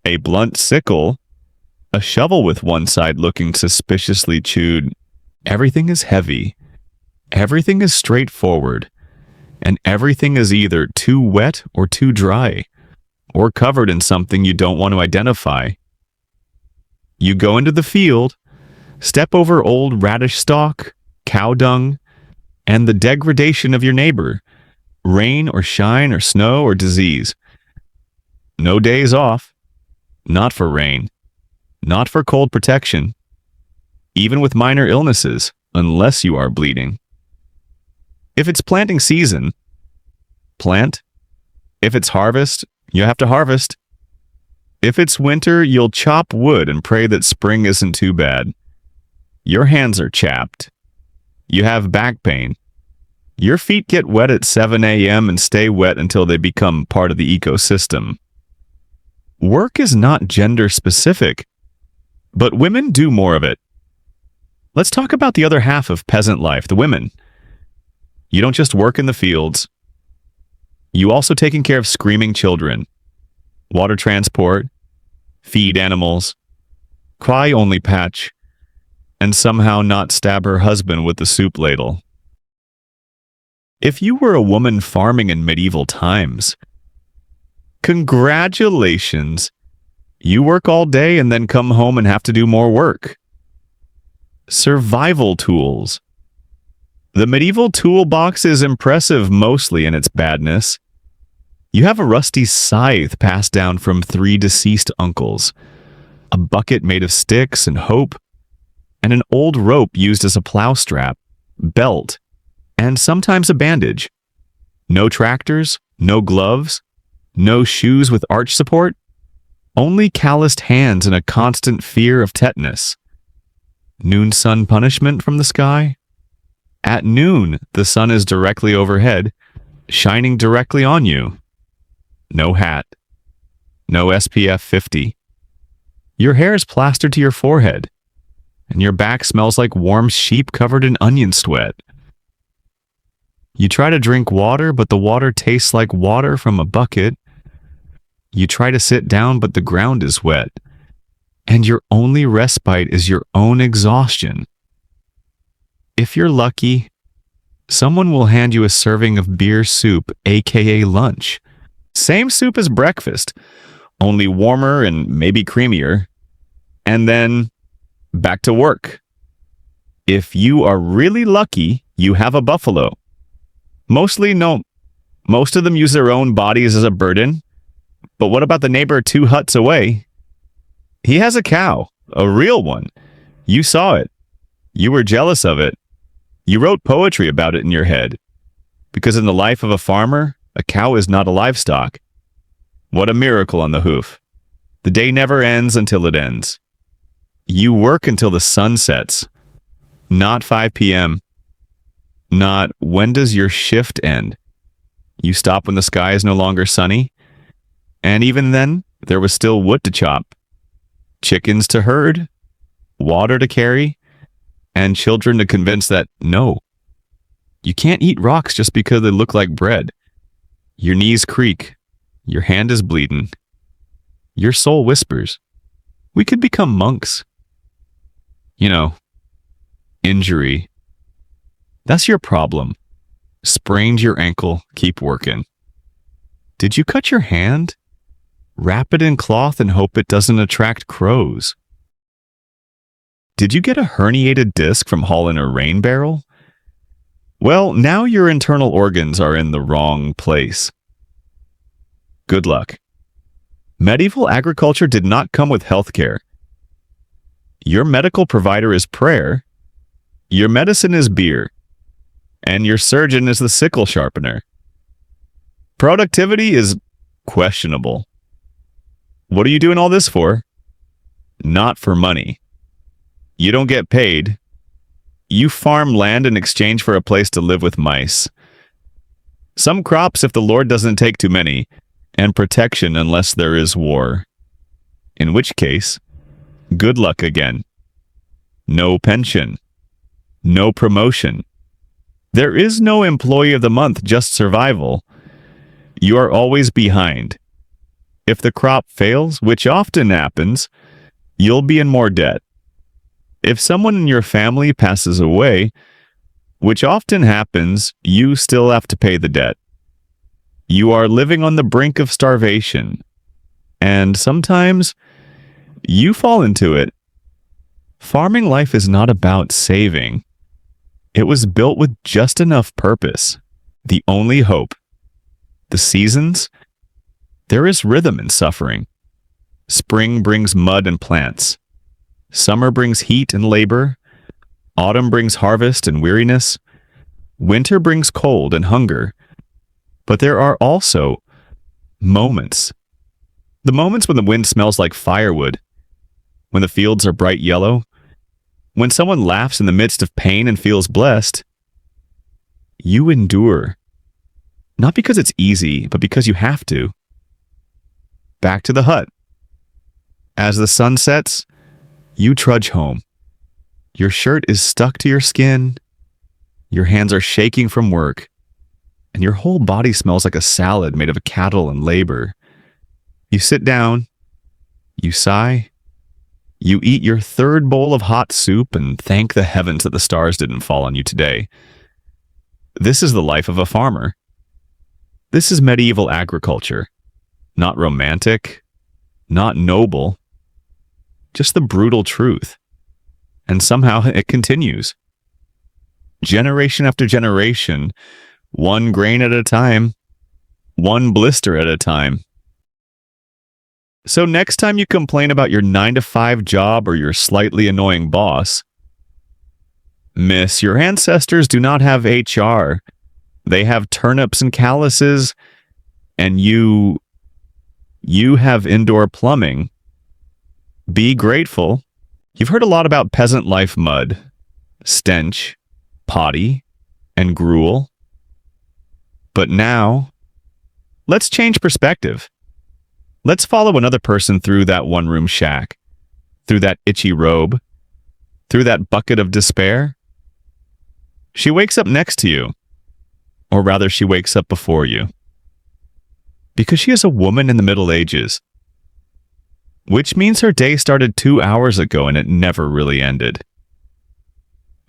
a blunt sickle, a shovel with one side looking suspiciously chewed. Everything is heavy. Everything is straightforward. And everything is either too wet or too dry, or covered in something you don't want to identify. You go into the field, step over old radish stalk, cow dung, and the degradation of your neighbor, rain or shine or snow or disease. No days off. Not for rain. Not for cold protection. Even with minor illnesses, unless you are bleeding. If it's planting season, plant. If it's harvest, you have to harvest. If it's winter, you'll chop wood and pray that spring isn't too bad. Your hands are chapped. You have back pain. Your feet get wet at 7 a.m. and stay wet until they become part of the ecosystem. Work is not gender specific, but women do more of it. Let's talk about the other half of peasant life, the women. You don't just work in the fields. You also taking care of screaming children, water transport, feed animals, cry only patch, and somehow not stab her husband with the soup ladle. If you were a woman farming in medieval times, Congratulations! You work all day and then come home and have to do more work. Survival tools. The medieval toolbox is impressive mostly in its badness. You have a rusty scythe passed down from 3 deceased uncles, a bucket made of sticks and hope, and an old rope used as a plow strap, belt, and sometimes a bandage. No tractors, no gloves, no shoes with arch support, only calloused hands and a constant fear of tetanus. Noon sun punishment from the sky? At noon, the sun is directly overhead, shining directly on you. No hat. No SPF 50. Your hair is plastered to your forehead, and your back smells like warm sheep covered in onion sweat. You try to drink water, but the water tastes like water from a bucket. You try to sit down, but the ground is wet, and your only respite is your own exhaustion. If you're lucky, someone will hand you a serving of beer soup, aka lunch. Same soup as breakfast, only warmer and maybe creamier. And then back to work. If you are really lucky, you have a buffalo. Most of them use their own bodies as a burden. But what about the neighbor 2 huts away? He has a cow, a real one. You saw it. You were jealous of it. You wrote poetry about it in your head. Because in the life of a farmer, a cow is not a livestock. What a miracle on the hoof. The day never ends until it ends. You work until the sun sets. Not 5 p.m. Not when does your shift end. You stop when the sky is no longer sunny. And even then, there was still wood to chop, chickens to herd, water to carry, and children to convince that, no, you can't eat rocks just because they look like bread. Your knees creak. Your hand is bleeding. Your soul whispers, we could become monks. You know, injury. That's your problem. Sprained your ankle, keep working. Did you cut your hand? Wrap it in cloth and hope it doesn't attract crows. Did you get a herniated disc from hauling a rain barrel? Well, now your internal organs are in the wrong place. Good luck. Medieval agriculture did not come with healthcare. Your medical provider is prayer, your medicine is beer, and your surgeon is the sickle sharpener. Productivity is questionable. What are you doing all this for? Not for money. You don't get paid. You farm land in exchange for a place to live with mice. Some crops if the Lord doesn't take too many, and protection unless there is war. In which case, good luck again. No pension. No promotion. There is no employee of the month, just survival. You are always behind. If the crop fails, which often happens, you'll be in more debt. If someone in your family passes away, which often happens, you still have to pay the debt. You are living on the brink of starvation, and sometimes you fall into it. Farming life is not about saving. It was built with just enough purpose, the only hope. The seasons? There is rhythm in suffering. Spring brings mud and plants. Summer brings heat and labor. Autumn brings harvest and weariness. Winter brings cold and hunger. But there are also moments. The moments when the wind smells like firewood, when the fields are bright yellow, when someone laughs in the midst of pain and feels blessed. You endure. Not because it's easy, but because you have to. Back to the hut. As the sun sets, you trudge home. Your shirt is stuck to your skin. Your hands are shaking from work. And your whole body smells like a salad made of cattle and labor. You sit down. You sigh. You eat your third bowl of hot soup and thank the heavens that the stars didn't fall on you today. This is the life of a farmer. This is medieval agriculture. not romantic, not noble, just the brutal truth. And somehow it continues. Generation after generation, one grain at a time, one blister at a time. So next time you complain about your 9-to-5 job or your slightly annoying boss, miss, your ancestors do not have HR. They have turnips and calluses, and you have indoor plumbing. Be grateful. You've heard a lot about peasant life mud, stench, potty, and gruel. But now, let's change perspective. Let's follow another person through that one-room shack, through that itchy robe, through that bucket of despair. She wakes up next to you, or rather she wakes up before you, because she is a woman in the Middle Ages, which means her day started 2 hours ago and it never really ended.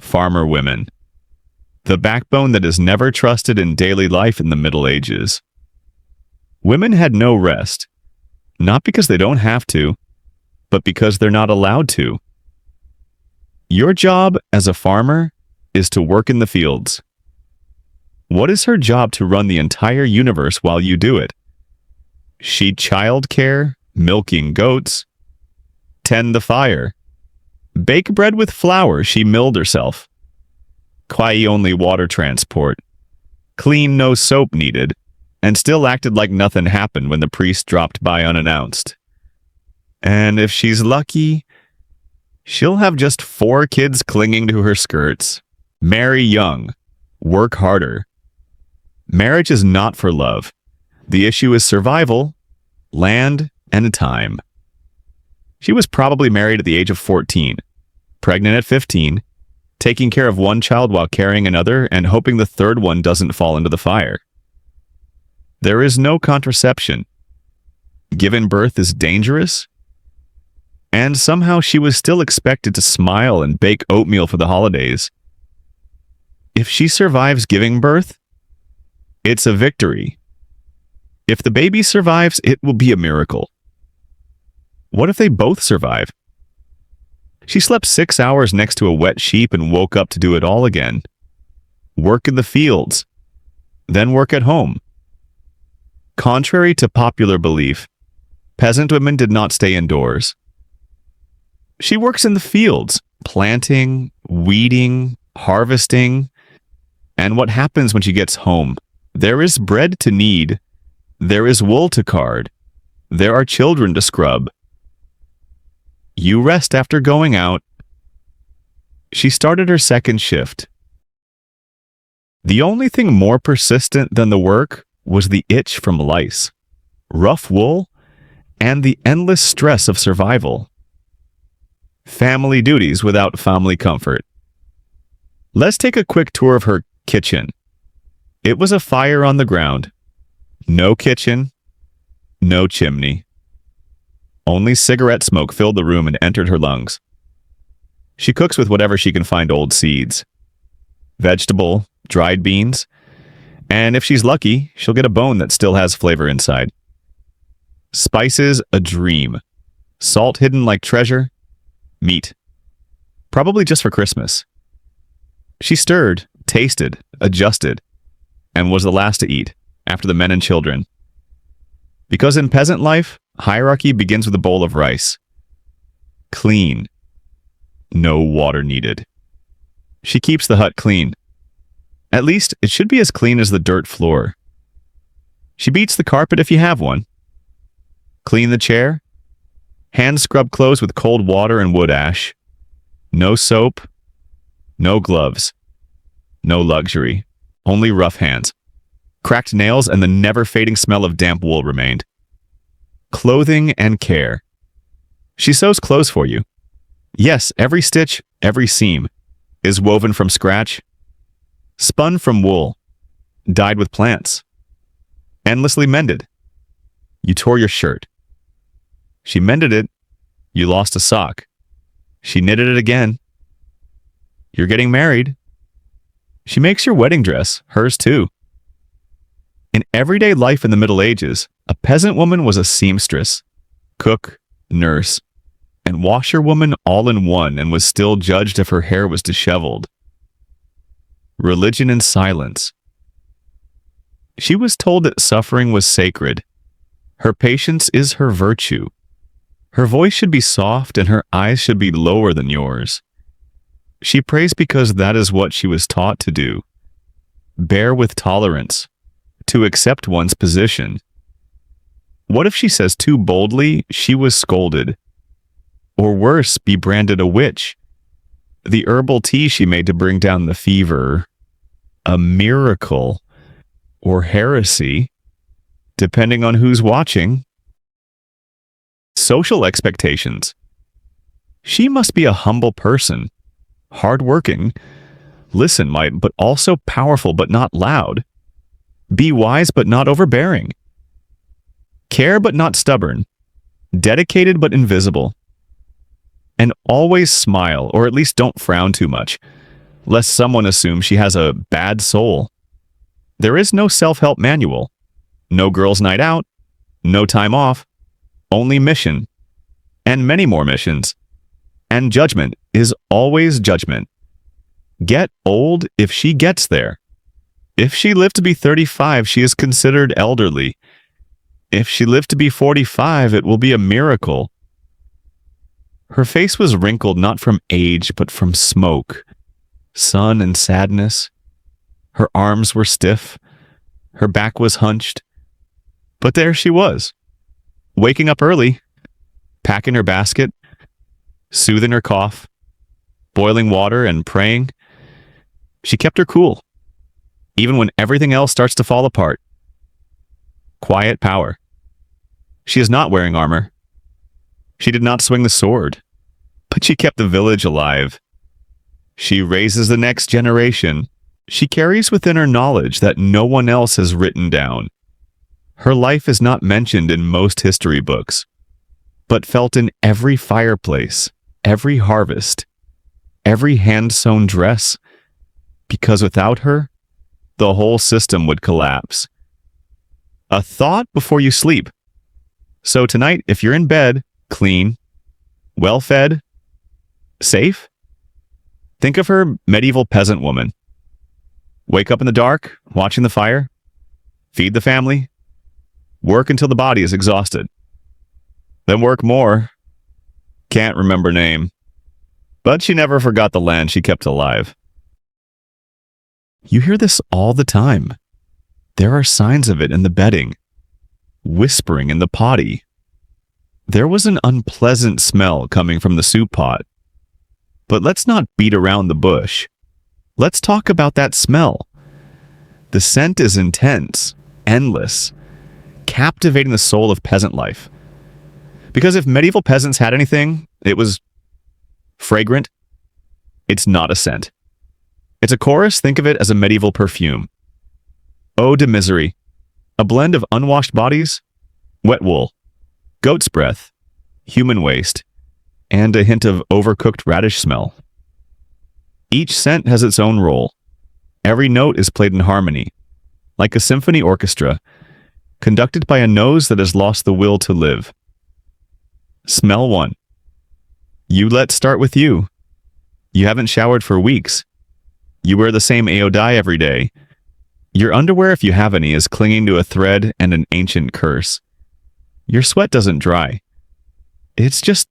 Farmer women, the backbone that is never trusted in daily life in the Middle Ages. Women had no rest. Not because they don't have to, but because they're not allowed to. Your job as a farmer is to work in the fields. What is her job to run the entire universe while you do it? She'd childcare, milking goats, tend the fire, bake bread with flour she milled herself, Kwai only water transport, clean no soap needed, and still acted like nothing happened when the priest dropped by unannounced. And if she's lucky, she'll have just 4 kids clinging to her skirts. Marry young. Work harder. Marriage is not for love. The issue is survival, land, and time. She was probably married at the age of 14, pregnant at 15, taking care of one child while carrying another and hoping the third one doesn't fall into the fire. There is no contraception. Giving birth is dangerous. And somehow she was still expected to smile and bake oatmeal for the holidays. If she survives giving birth, it's a victory. If the baby survives, it will be a miracle. What if they both survive? She slept 6 hours next to a wet sheep and woke up to do it all again. Work in the fields, then work at home. Contrary to popular belief, peasant women did not stay indoors. She works in the fields, planting, weeding, harvesting. And what happens when she gets home? There is bread to knead. There is wool to card. There are children to scrub. You rest after going out. She started her second shift. The only thing more persistent than the work was the itch from lice, rough wool, and the endless stress of survival. Family duties without family comfort. Let's take a quick tour of her kitchen. It was a fire on the ground. No kitchen, no chimney. Only cigarette smoke filled the room and entered her lungs. She cooks with whatever she can find: old seeds, vegetable, dried beans, and if she's lucky, she'll get a bone that still has flavor inside. Spices, a dream. Salt hidden like treasure. Meat. Probably just for Christmas. She stirred, tasted, adjusted, and was the last to eat, after the men and children. Because in peasant life, hierarchy begins with a bowl of rice. Clean. No water needed. She keeps the hut clean. At least, it should be as clean as the dirt floor. She beats the carpet if you have one. Clean the chair. Hand scrub clothes with cold water and wood ash. No soap. No gloves. No luxury. Only rough hands. Cracked nails and the never-fading smell of damp wool remained. Clothing and care. She sews clothes for you. Yes, every stitch, every seam, is woven from scratch, spun from wool, dyed with plants, endlessly mended. You tore your shirt. She mended it. You lost a sock. She knitted it again. You're getting married. She makes your wedding dress, hers too. In everyday life in the Middle Ages, A peasant woman was a seamstress, cook, nurse, and washerwoman all in one, and was still judged if her hair was disheveled. Religion and silence. She was told that suffering was sacred. Her patience is her virtue. Her voice should be soft and her eyes should be lower than yours. She prays because that is what she was taught to do. Bear with tolerance, to accept one's position. What if she says too boldly, she was scolded? Or worse, be branded a witch. The herbal tea she made to bring down the fever, a miracle, or heresy, depending on who's watching. Social expectations. She must be a humble person, hardworking, listen, but also powerful but not loud. Be wise but not overbearing. Care but not stubborn. Dedicated but invisible. And always smile, or at least don't frown too much, lest someone assume she has a bad soul. There is no self-help manual. No girls' night out. No time off. Only mission. And many more missions. And judgment is always judgment. Get old if she gets there. If she lived to be 35, she is considered elderly. If she lived to be 45, it will be a miracle. Her face was wrinkled not from age, but from smoke, sun, and sadness. Her arms were stiff. Her back was hunched. But there she was, waking up early, packing her basket, soothing her cough, boiling water, and praying. She kept her cool, even when everything else starts to fall apart. Quiet power. She is not wearing armor. She did not swing the sword, but she kept the village alive. She raises the next generation. She carries within her knowledge that no one else has written down. Her life is not mentioned in most history books, but felt in every fireplace, every harvest, every hand-sewn dress, because without her, the whole system would collapse. A thought before you sleep. So tonight, if you're in bed, clean, well-fed, safe, think of her medieval peasant woman. Wake up in the dark, watching the fire, feed the family, work until the body is exhausted. Then work more. Can't remember name. But she never forgot the land she kept alive. You hear this all the time. There are signs of it in the bedding, whispering in the potty. There was an unpleasant smell coming from the soup pot. But let's not beat around the bush. Let's talk about that smell. The scent is intense, endless, captivating the soul of peasant life. Because if medieval peasants had anything, it was fragrant. It's not a scent. It's a chorus. Think of it as a medieval perfume. Ode to misery, a blend of unwashed bodies, wet wool, goat's breath, human waste, and a hint of overcooked radish smell. Each scent has its own role. Every note is played in harmony, like a symphony orchestra, conducted by a nose that has lost the will to live. Smell 1. Let's start with you. You haven't showered for weeks. You wear the same AO dye every day. Your underwear, if you have any, is clinging to a thread and an ancient curse. Your sweat doesn't dry. It's just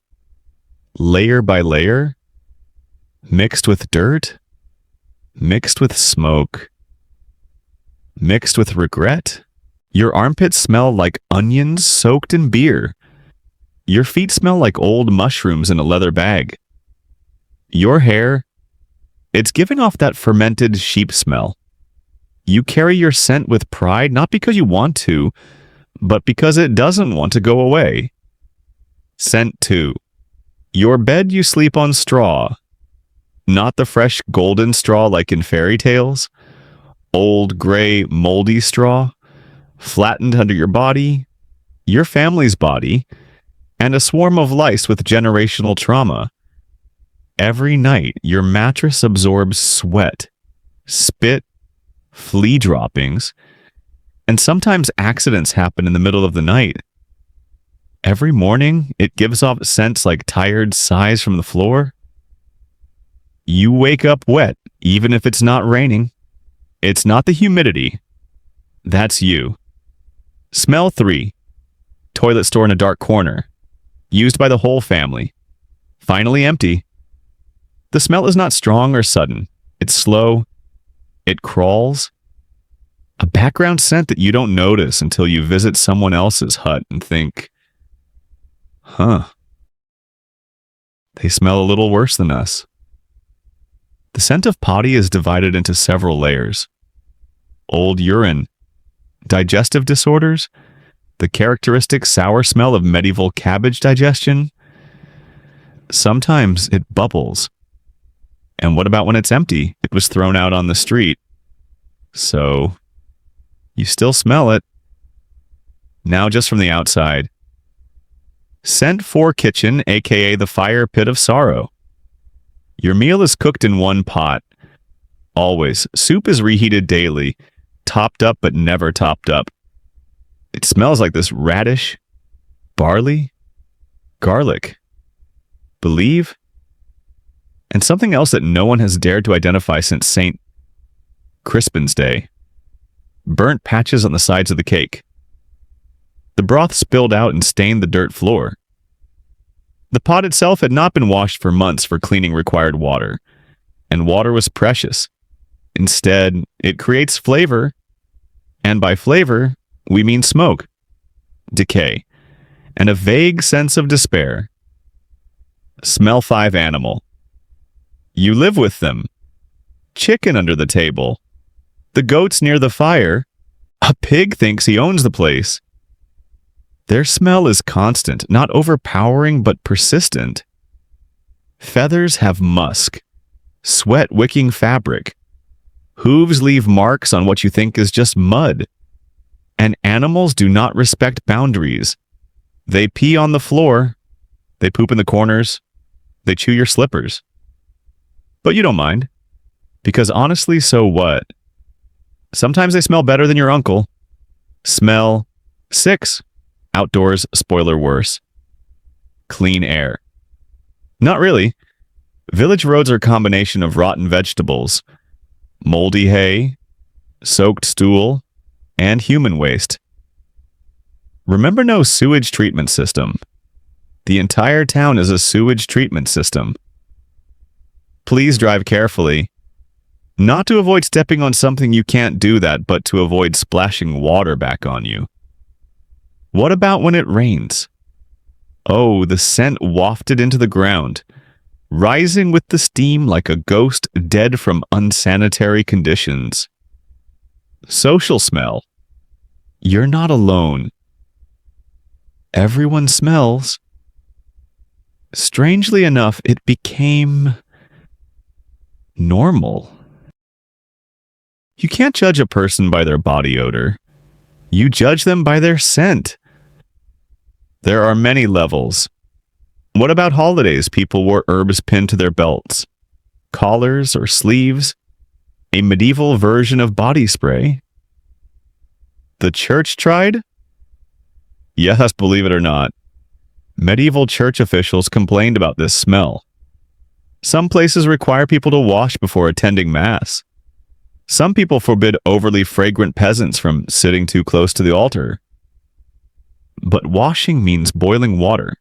layer by layer, mixed with dirt, mixed with smoke, mixed with regret. Your armpits smell like onions soaked in beer. Your feet smell like old mushrooms in a leather bag. Your hair, it's giving off that fermented sheep smell. You carry your scent with pride, not because you want to, but because it doesn't want to go away. Scent 2. Your bed, you sleep on straw. Not the fresh golden straw like in fairy tales. Old, gray, moldy straw, flattened under your body, your family's body, and a swarm of lice with generational trauma. Every night, your mattress absorbs sweat, spit, flea droppings, And sometimes accidents happen in the middle of the night. Every morning, it gives off scents like tired sighs from the floor. You wake up wet, even if it's not raining. It's not the humidity. That's you. Smell 3. Toilet store in a dark corner. Used by the whole family. Finally empty. The smell is not strong or sudden. It's slow. It crawls. A background scent that you don't notice until you visit someone else's hut and think, huh, they smell a little worse than us. The scent of potty is divided into several layers. Old urine, digestive disorders, the characteristic sour smell of medieval cabbage digestion. Sometimes it bubbles. And what about when it's empty? It was thrown out on the street. So, you still smell it. Now just from the outside. Scent 4 kitchen, aka the fire pit of sorrow. Your meal is cooked in one pot. Always. Soup is reheated daily. Topped up but never topped up. It smells like this radish, barley, garlic, believe, and something else that no one has dared to identify since St. Crispin's Day. Burnt patches on the sides of the cake. The broth spilled out and stained the dirt floor. The pot itself had not been washed for months for cleaning required water, and water was precious. Instead, it creates flavor, and by flavor, we mean smoke, decay, and a vague sense of despair. Smell 5 animal. You live with them. Chicken under the table. The goats near the fire. A pig thinks he owns the place. Their smell is constant, not overpowering but persistent. Feathers have musk. Sweat wicking fabric. Hooves leave marks on what you think is just mud. And animals do not respect boundaries. They pee on the floor. They poop in the corners. They chew your slippers. But you don't mind. Because honestly, so what? Sometimes they smell better than your uncle. Smell 6. Outdoors, spoiler worse. Clean air. Not really. Village roads are a combination of rotten vegetables, moldy hay, soaked stool, and human waste. Remember, no sewage treatment system. The entire town is a sewage treatment system. Please drive carefully. Not to avoid stepping on something you can't do that, but to avoid splashing water back on you. What about when it rains? Oh, the scent wafted into the ground, rising with the steam like a ghost dead from unsanitary conditions. Social smell. You're not alone. Everyone smells. Strangely enough, it became normal. You can't judge a person by their body odor. You judge them by their scent. There are many levels. What about holidays? People wore herbs pinned to their belts, collars or sleeves, a medieval version of body spray. The church tried? Yes, believe it or not. Medieval church officials complained about this smell. Some places require people to wash before attending Mass. Some people forbid overly fragrant peasants from sitting too close to the altar. But washing means boiling water.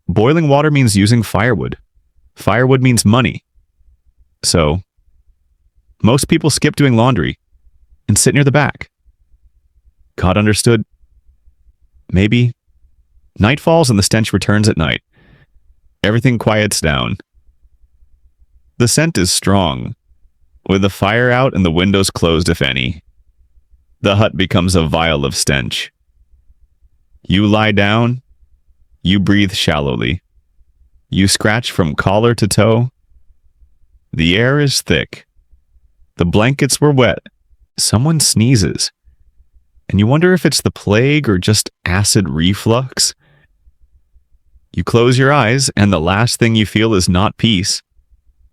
Boiling water means using firewood. Firewood means money. So, most people skip doing laundry and sit near the back. God understood. Maybe. Night falls and the stench returns at night. Everything quiets down. The scent is strong. With the fire out and the windows closed, if any, the hut becomes a vial of stench. You lie down. You breathe shallowly. You scratch from collar to toe. The air is thick. The blankets were wet. Someone sneezes. And you wonder if it's the plague or just acid reflux. You close your eyes, and the last thing you feel is not peace.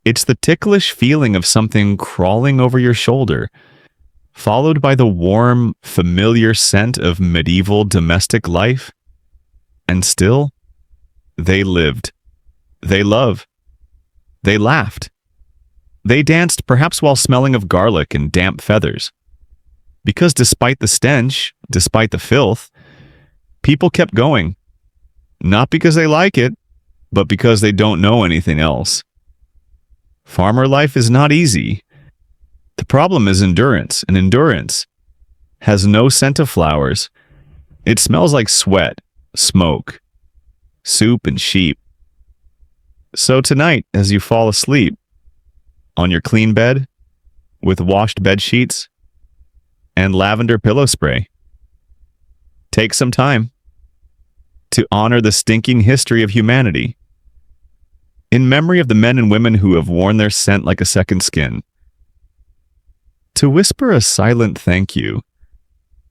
It's the ticklish feeling of something crawling over your shoulder, followed by the warm, familiar scent of medieval domestic life. And still, they lived. They loved. They laughed. They danced, perhaps while smelling of garlic and damp feathers. Because despite the stench, despite the filth, people kept going. Not because they like it, but because they don't know anything else. Farmer life is not easy. The problem is endurance, and endurance has no scent of flowers. It smells like sweat, smoke, soup, and sheep. So tonight, as you fall asleep, on your clean bed, with washed bed sheets and lavender pillow spray, take some time to honor the stinking history of humanity, in memory of the men and women who have worn their scent like a second skin, to whisper a silent thank you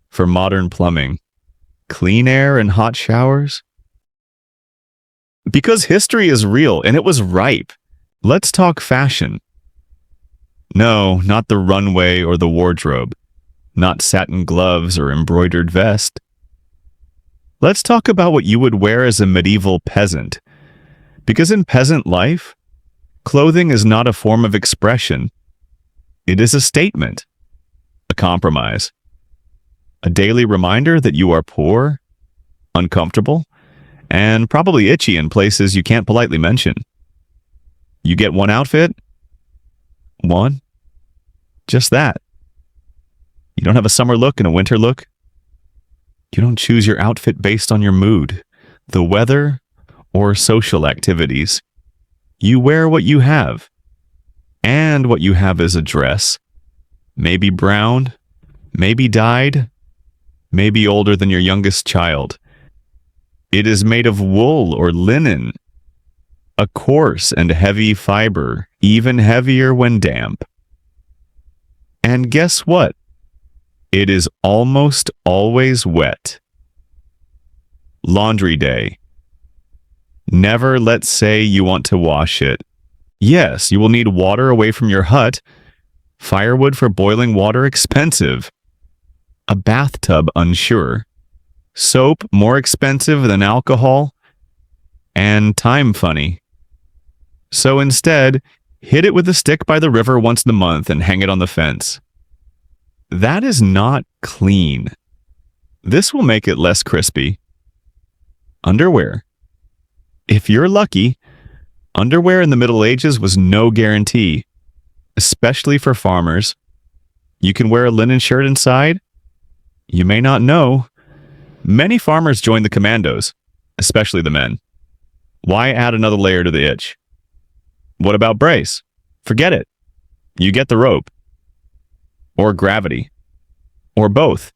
for modern plumbing, clean air, and hot showers. Because history is real and it was ripe, let's talk fashion. No, not the runway or the wardrobe, not satin gloves or embroidered vest. Let's talk about what you would wear as a medieval peasant. Because in peasant life, clothing is not a form of expression. It is a statement, a compromise, a daily reminder that you are poor, uncomfortable, and probably itchy in places you can't politely mention. You get one outfit, one, just that. You don't have a summer look and a winter look. You don't choose your outfit based on your mood, the weather, or social activities. You wear what you have. And what you have is a dress. Maybe brown, maybe dyed, maybe older than your youngest child. It is made of wool or linen, a coarse and heavy fiber, even heavier when damp. And guess what? It is almost always wet. Laundry day. Never let's say you want to wash it. Yes, you will need water away from your hut. Firewood for boiling water expensive. A bathtub unsure. Soap more expensive than alcohol. And time funny. So instead, hit it with a stick by the river once in a month and hang it on the fence. That is not clean. This will make it less crispy. Underwear. If you're lucky, underwear in the Middle Ages was no guarantee, especially for farmers. You can wear a linen shirt inside. You may not know. Many farmers joined the commandos, especially the men. Why add another layer to the itch? What about brace? Forget it. You get the rope. Or gravity. Or both.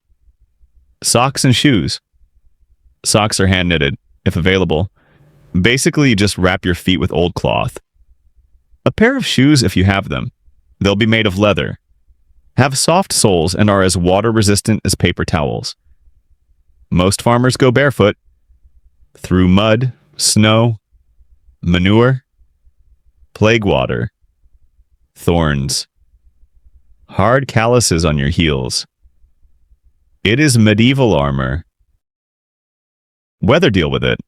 Socks and shoes. Socks are hand knitted, if available. Basically, you just wrap your feet with old cloth. A pair of shoes if you have them. They'll be made of leather. Have soft soles and are as water resistant as paper towels. Most farmers go barefoot. Through mud, snow, manure, plague water, thorns, hard calluses on your heels. It is medieval armor. Weather deal with it.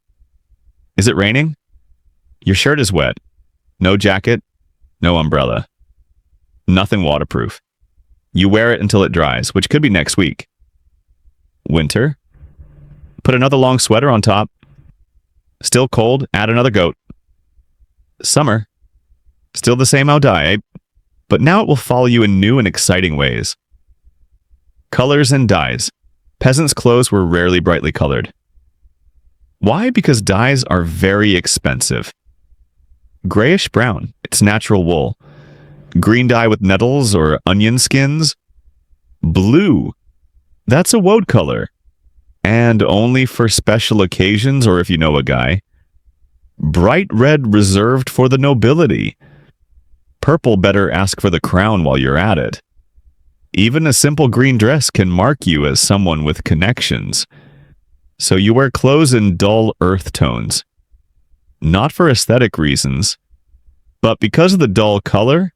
Is it raining? Your shirt is wet. No jacket, no umbrella. Nothing waterproof. You wear it until it dries, which could be next week. Winter. Put another long sweater on top. Still cold, add another goat. Summer. Still the same how dye, but now it will follow you in new and exciting ways. Colors and dyes. Peasants' clothes were rarely brightly colored. Why? Because dyes are very expensive. Grayish brown, it's natural wool. Green dye with nettles or onion skins. Blue, that's a woad color. And only for special occasions or if you know a guy. Bright red reserved for the nobility. Purple better ask for the crown while you're at it. Even a simple green dress can mark you as someone with connections. So you wear clothes in dull earth tones. Not for aesthetic reasons, but because of the dull color,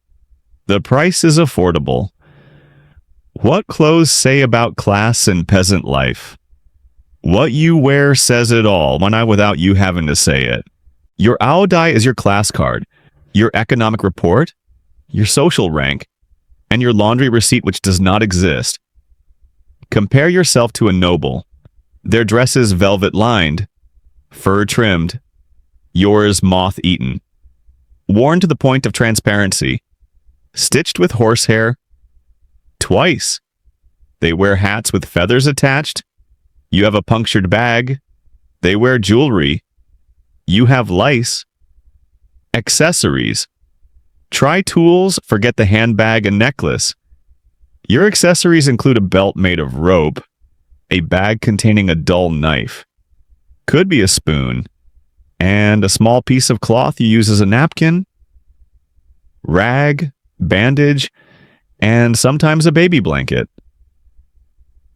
the price is affordable. What clothes say about class and peasant life? What you wear says it all, without you having to say it. Your aodai is your class card, your economic report, your social rank, and your laundry receipt which does not exist. Compare yourself to a noble. Their dresses velvet-lined, fur-trimmed, yours moth-eaten, worn to the point of transparency, stitched with horsehair, twice. They wear hats with feathers attached. You have a punctured bag. They wear jewelry. You have lice. Accessories. Try tools, forget the handbag and necklace. Your accessories include a belt made of rope, a bag containing a dull knife, could be a spoon, and a small piece of cloth you use as a napkin, rag, bandage, and sometimes a baby blanket.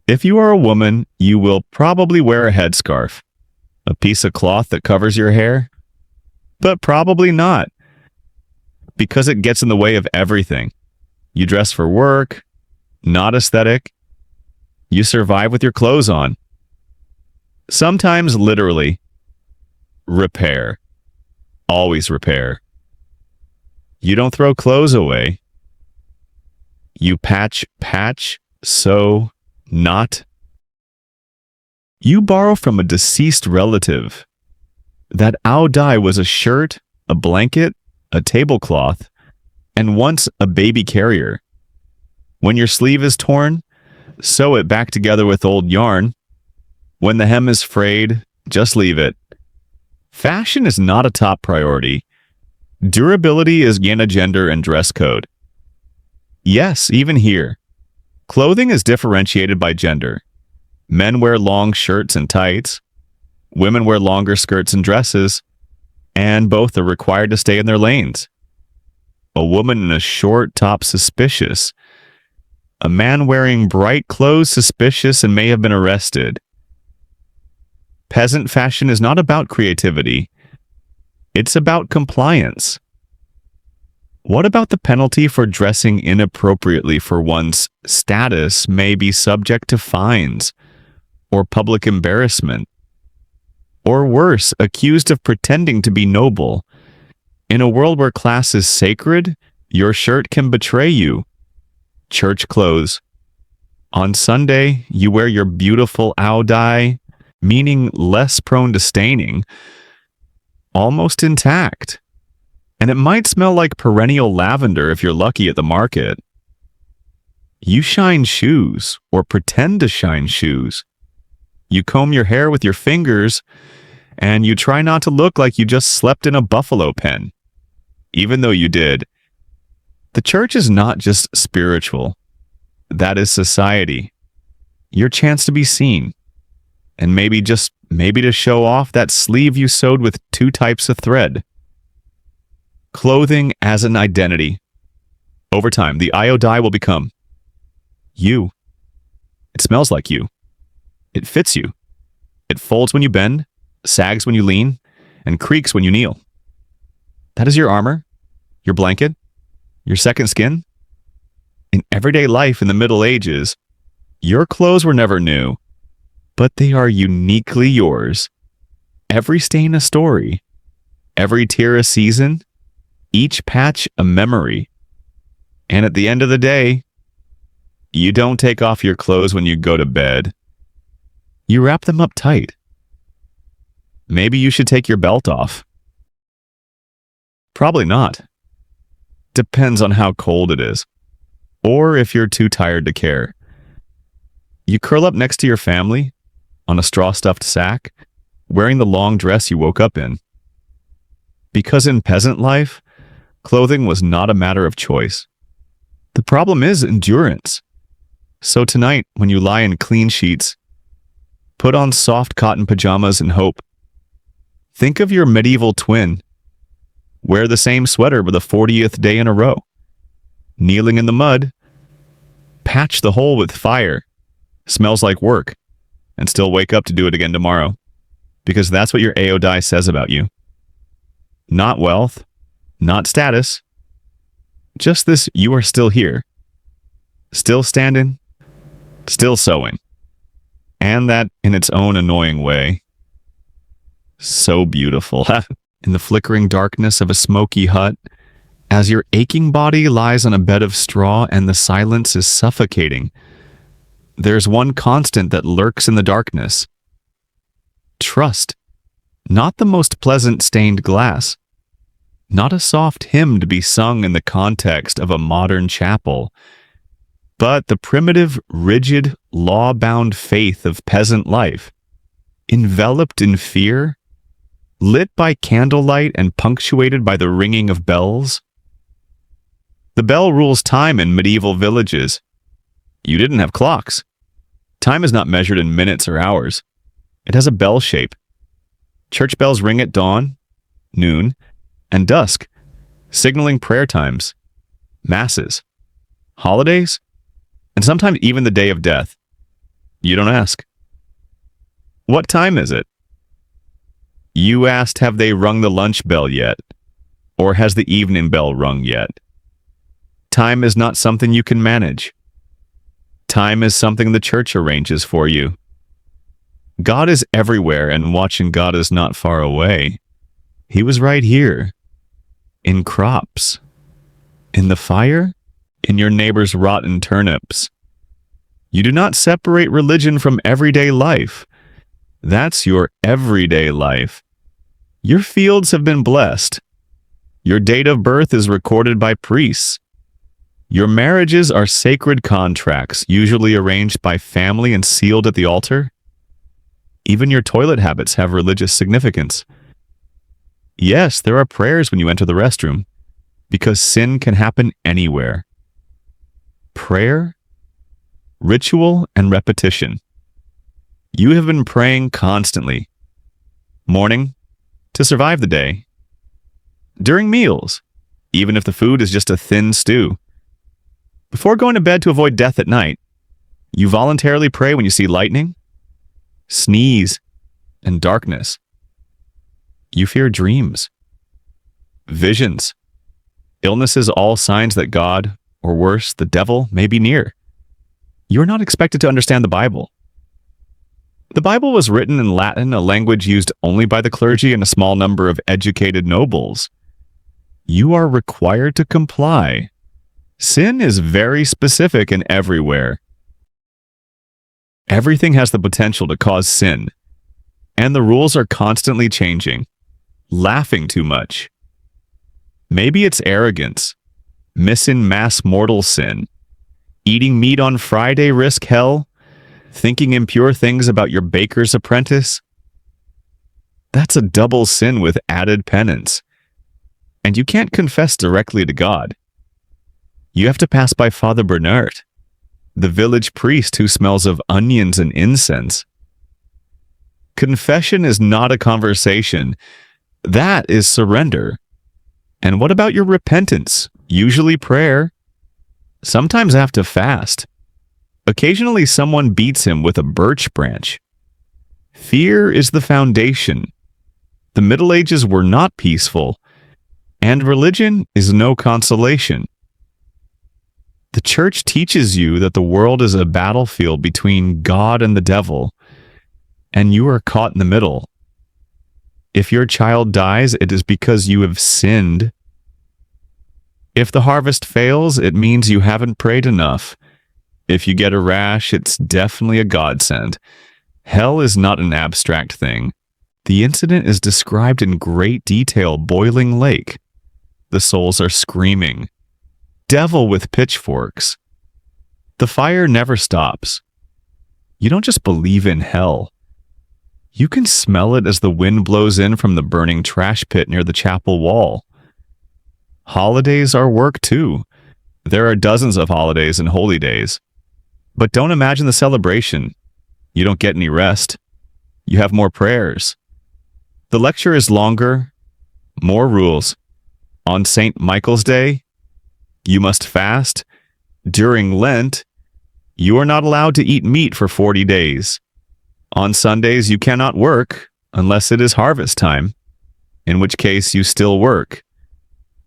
If you are a woman, you will probably wear a headscarf, a piece of cloth that covers your hair, but probably not, because it gets in the way of everything. You dress for work, not aesthetic. You survive with your clothes on. Sometimes literally. Repair. Always repair. You don't throw clothes away. You patch, sew, knot. You borrow from a deceased relative. That aodai was a shirt, a blanket, a tablecloth, and once a baby carrier. When your sleeve is torn, sew it back together with old yarn. When the hem is frayed, just leave it. Fashion is not a top priority. Durability is again a gender and dress code. Yes, even here. Clothing is differentiated by gender. Men wear long shirts and tights. Women wear longer skirts and dresses. And both are required to stay in their lanes. A woman in a short top suspicious. A man wearing bright clothes suspicious and may have been arrested. Peasant fashion is not about creativity. It's about compliance. What about the penalty for dressing inappropriately for one's status may be subject to fines or public embarrassment? Or worse, accused of pretending to be noble. In a world where class is sacred, your shirt can betray you. Church clothes. On Sunday, you wear your beautiful aodai, meaning less prone to staining, almost intact. And it might smell like perennial lavender if you're lucky at the market. You shine shoes, or pretend to shine shoes. You comb your hair with your fingers, and you try not to look like you just slept in a buffalo pen, even though you did. The church is not just spiritual. That is society. Your chance to be seen. And maybe to show off that sleeve you sewed with 2 types of thread. Clothing as an identity. Over time, the aodai will become you. It smells like you. It fits you. It folds when you bend, sags when you lean, and creaks when you kneel. That is your armor, your blanket, your second skin. In everyday life in the Middle Ages, your clothes were never new, but they are uniquely yours. Every stain a story, every tear a season, each patch a memory. And at the end of the day, you don't take off your clothes when you go to bed. You wrap them up tight. Maybe you should take your belt off. Probably not. Depends on how cold it is, or if you're too tired to care. You curl up next to your family, on a straw-stuffed sack, wearing the long dress you woke up in. Because in peasant life, clothing was not a matter of choice. The problem is endurance. So tonight, when you lie in clean sheets, put on soft cotton pajamas and hope. Think of your medieval twin. Wear the same sweater for the 40th day in a row. Kneeling in the mud, patch the hole with fire. Smells like work. And still wake up to do it again tomorrow. Because that's what your aodai says about you. Not wealth, not status. Just this, you are still here. Still standing, still sewing. And that in its own annoying way. So beautiful. In the flickering darkness of a smoky hut, as your aching body lies on a bed of straw and the silence is suffocating, there's one constant that lurks in the darkness. Trust. Not the most pleasant stained glass. Not a soft hymn to be sung in the context of a modern chapel, but the primitive, rigid, law-bound faith of peasant life, enveloped in fear, lit by candlelight and punctuated by the ringing of bells. The bell rules time in medieval villages. You didn't have clocks. Time is not measured in minutes or hours. It has a bell shape. Church bells ring at dawn, noon, and dusk, signaling prayer times, masses, holidays, and sometimes even the day of death. You don't ask. What time is it? You asked, have they rung the lunch bell yet? Or has the evening bell rung yet? Time is not something you can manage. Time is something the church arranges for you. God is everywhere, and watching God is not far away. He was right here. In crops. In the fire. In your neighbor's rotten turnips. You do not separate religion from everyday life. That's your everyday life. Your fields have been blessed. Your date of birth is recorded by priests. Your marriages are sacred contracts, usually arranged by family and sealed at the altar. Even your toilet habits have religious significance. Yes, there are prayers when you enter the restroom, because sin can happen anywhere. Prayer, ritual, and repetition. You have been praying constantly. Morning, to survive the day. During meals, even if the food is just a thin stew. Before going to bed to avoid death at night, you voluntarily pray when you see lightning, sneeze, and darkness. You fear dreams, visions, illnesses, all signs that God, or worse, the devil, may be near. You are not expected to understand the Bible. The Bible was written in Latin, a language used only by the clergy and a small number of educated nobles. You are required to comply. Sin is very specific and everywhere. Everything has the potential to cause sin, and the rules are constantly changing. Laughing too much. Maybe it's arrogance. Missing mass mortal sin. Eating meat on Friday risk hell. Thinking impure things about your baker's apprentice. That's a double sin with added penance. And you can't confess directly to God. You have to pass by Father Bernard, the village priest who smells of onions and incense. Confession is not a conversation. That is surrender. And what about your repentance? Usually prayer. Sometimes have to fast. Occasionally someone beats him with a birch branch. Fear is the foundation. The Middle Ages were not peaceful, and religion is no consolation. The church teaches you that the world is a battlefield between God and the devil, and you are caught in the middle. If your child dies, it is because you have sinned. If the harvest fails, it means you haven't prayed enough. If you get a rash, it's definitely a godsend. Hell is not an abstract thing. The incident is described in great detail. Boiling lake. The souls are screaming. Devil with pitchforks. The fire never stops. You don't just believe in hell. You can smell it as the wind blows in from the burning trash pit near the chapel wall. Holidays are work too. There are dozens of holidays and holy days. But don't imagine the celebration. You don't get any rest. You have more prayers. The lecture is longer, more rules. On St. Michael's Day, you must fast. During Lent, you are not allowed to eat meat for 40 days. On Sundays, you cannot work unless it is harvest time, in which case you still work.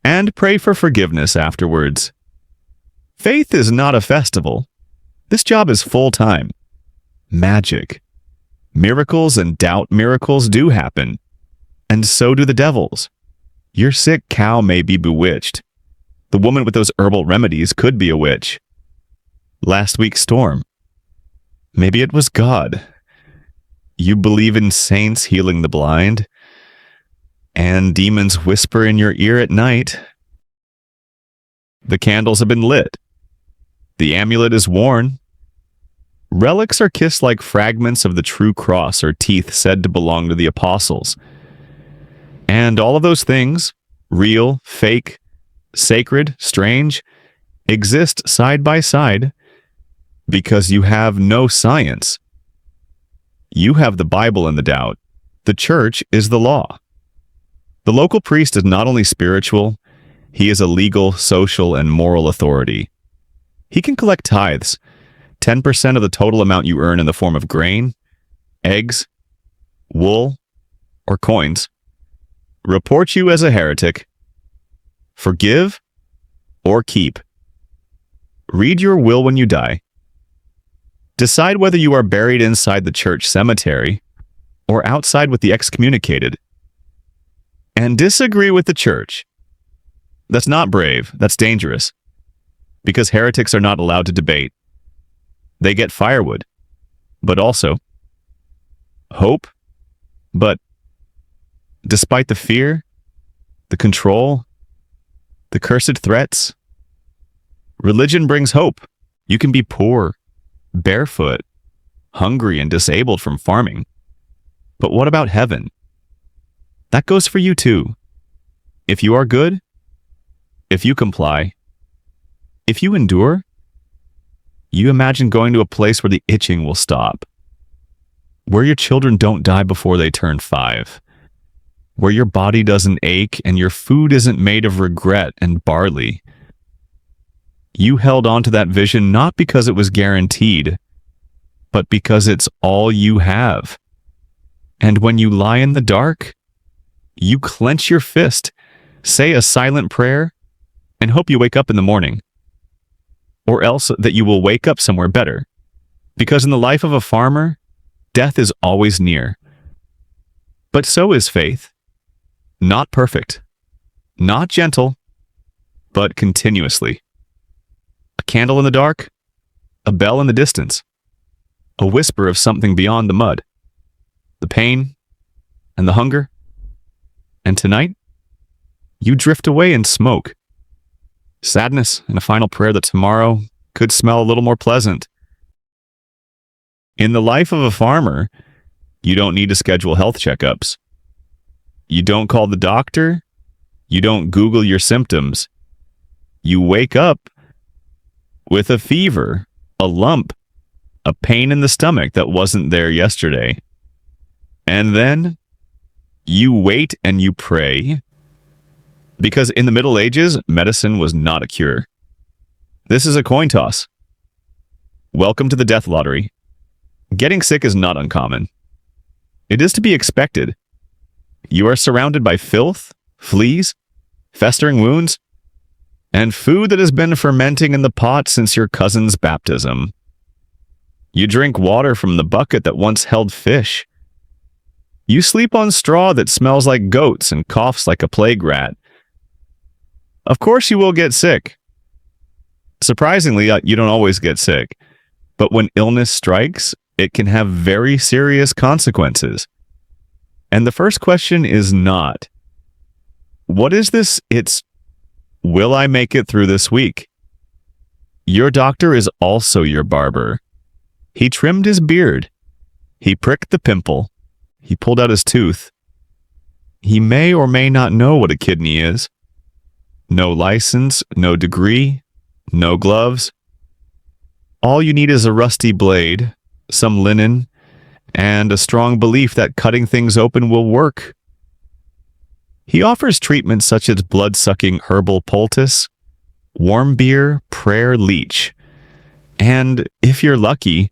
And pray for forgiveness afterwards. Faith is not a festival. This job is full-time. Magic. Miracles and doubt miracles do happen. And so do the devils. Your sick cow may be bewitched. The woman with those herbal remedies could be a witch. Last week's storm. Maybe it was God. You believe in saints healing the blind, and demons whisper in your ear at night. The candles have been lit. The amulet is worn. Relics are kissed like fragments of the true cross or teeth said to belong to the apostles. And all of those things, real, fake, sacred, strange, exist side by side because you have no science. You have the Bible in the doubt. The church is the law. The local priest is not only spiritual, he is a legal, social, and moral authority. He can collect tithes, 10% of the total amount you earn in the form of grain, eggs, wool, or coins, report you as a heretic, forgive, or keep. Read your will when you die. Decide whether you are buried inside the church cemetery or outside with the excommunicated. And disagree with the church. That's not brave, that's dangerous. Because heretics are not allowed to debate. They get firewood, but also hope. But despite the fear, the control, the cursed threats, religion brings hope. You can be poor, barefoot, hungry, and disabled from farming. But what about heaven? That goes for you too. If you are good, if you comply, if you endure, you imagine going to a place where the itching will stop, where your children don't die before they turn 5, where your body doesn't ache and your food isn't made of regret and barley. You held on to that vision not because it was guaranteed, but because it's all you have. And when you lie in the dark, you clench your fist, say a silent prayer, and hope you wake up in the morning. Or else that you will wake up somewhere better. Because in the life of a farmer, death is always near. But so is faith. Not perfect, not gentle, but continuously. A candle in the dark, a bell in the distance, a whisper of something beyond the mud, the pain and the hunger. And tonight, you drift away in smoke. Sadness and a final prayer that tomorrow could smell a little more pleasant. In the life of a farmer, you don't need to schedule health checkups. You don't call the doctor. You don't Google your symptoms. You wake up with a fever, a lump, a pain in the stomach that wasn't there yesterday. And then you wait and you pray. Because in the Middle Ages, medicine was not a cure. This is a coin toss. Welcome to the death lottery. Getting sick is not uncommon. It is to be expected. You are surrounded by filth, fleas, festering wounds, and food that has been fermenting in the pot since your cousin's baptism. You drink water from the bucket that once held fish. You sleep on straw that smells like goats and coughs like a plague rat. Of course you will get sick. Surprisingly, you don't always get sick. But when illness strikes, it can have very serious consequences. And the first question is not, what is this? It's, will I make it through this week? Your doctor is also your barber. He trimmed his beard. He pricked the pimple. He pulled out his tooth. He may or may not know what a kidney is. No license, no degree, no gloves. All you need is a rusty blade, some linen, and a strong belief that cutting things open will work. He offers treatments such as blood-sucking herbal poultice, warm beer, prayer leech. And if you're lucky,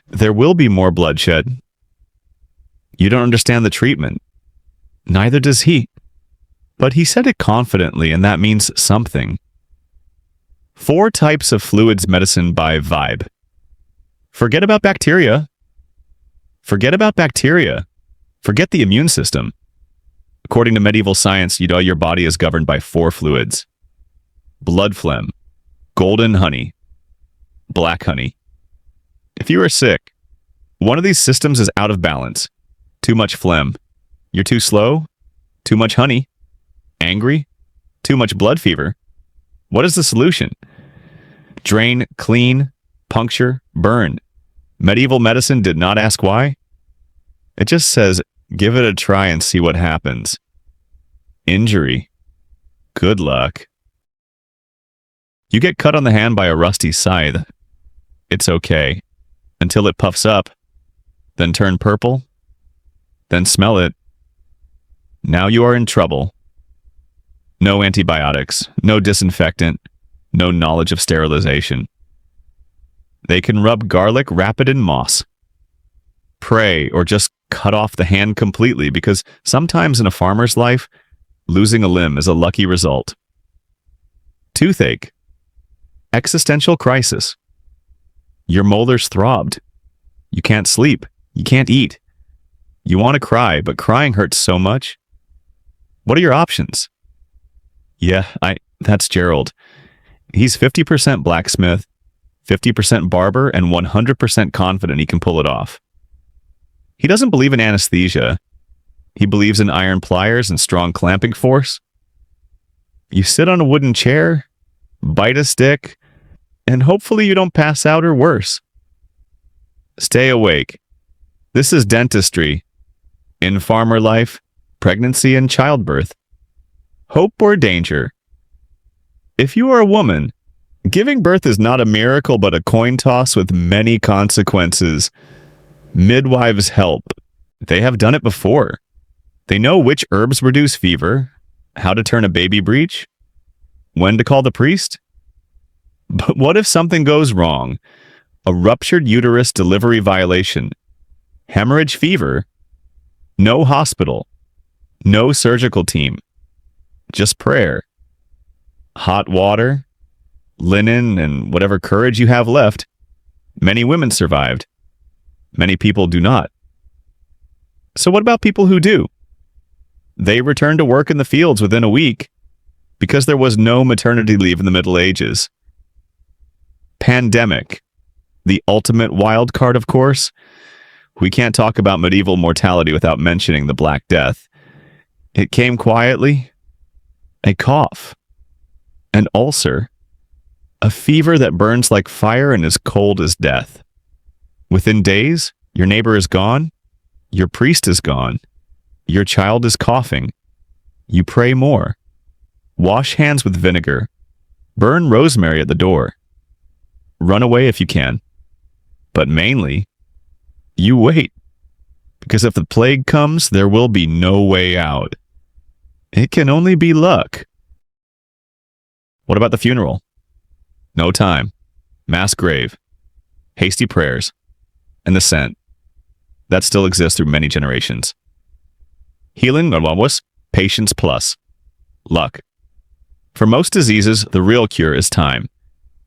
there will be more bloodshed. You don't understand the treatment. Neither does he. But he said it confidently, and that means something. 4 types of fluids medicine by vibe. Forget about bacteria. Forget about bacteria. Forget the immune system. According to medieval science, your body is governed by 4 fluids: blood phlegm, golden honey, black honey. If you are sick, one of these systems is out of balance. Too much phlegm. You're too slow. Too much honey. Angry. Too much blood fever. What is the solution? Drain, clean, puncture, burn. Medieval medicine did not ask why. It just says, give it a try and see what happens. Injury. Good luck. You get cut on the hand by a rusty scythe. It's okay. Until it puffs up, then turn purple, then smell it. Now you are in trouble. No antibiotics, no disinfectant, no knowledge of sterilization. They can rub garlic, wrap it in moss. Pray or just cut off the hand completely, because sometimes in a farmer's life, losing a limb is a lucky result. Toothache. Existential crisis. Your molars throbbed. You can't sleep. You can't eat. You want to cry, but crying hurts so much. What are your options? Yeah, that's Gerald. He's 50% blacksmith, 50% barber, and 100% confident he can pull it off. He doesn't believe in anesthesia. He believes in iron pliers and strong clamping force. You sit on a wooden chair, bite a stick, and hopefully you don't pass out or worse. Stay awake. This is dentistry. In farmer life, pregnancy and childbirth. Hope or danger. If you are a woman, giving birth is not a miracle but a coin toss with many consequences. Midwives help. They have done it before. They know which herbs reduce fever, how to turn a baby breech, when to call the priest. But what if something goes wrong? A ruptured uterus delivery violation, hemorrhage fever, no hospital, no surgical team, just prayer, hot water, linen, and whatever courage you have left. Many women survived. Many people do not. So what about people who do? They return to work in the fields within a week because there was no maternity leave in the Middle Ages. Pandemic. The ultimate wild card, of course. We can't talk about medieval mortality without mentioning the Black Death. It came quietly. A cough. An ulcer. A fever that burns like fire and is cold as death. Within days, your neighbor is gone. Your priest is gone. Your child is coughing. You pray more. Wash hands with vinegar. Burn rosemary at the door. Run away if you can. But mainly, you wait. Because if the plague comes, there will be no way out. It can only be luck. What about the funeral? No time. Mass grave. Hasty prayers. And the scent. That still exists through many generations. Healing, was patience plus. Luck. For most diseases, the real cure is time.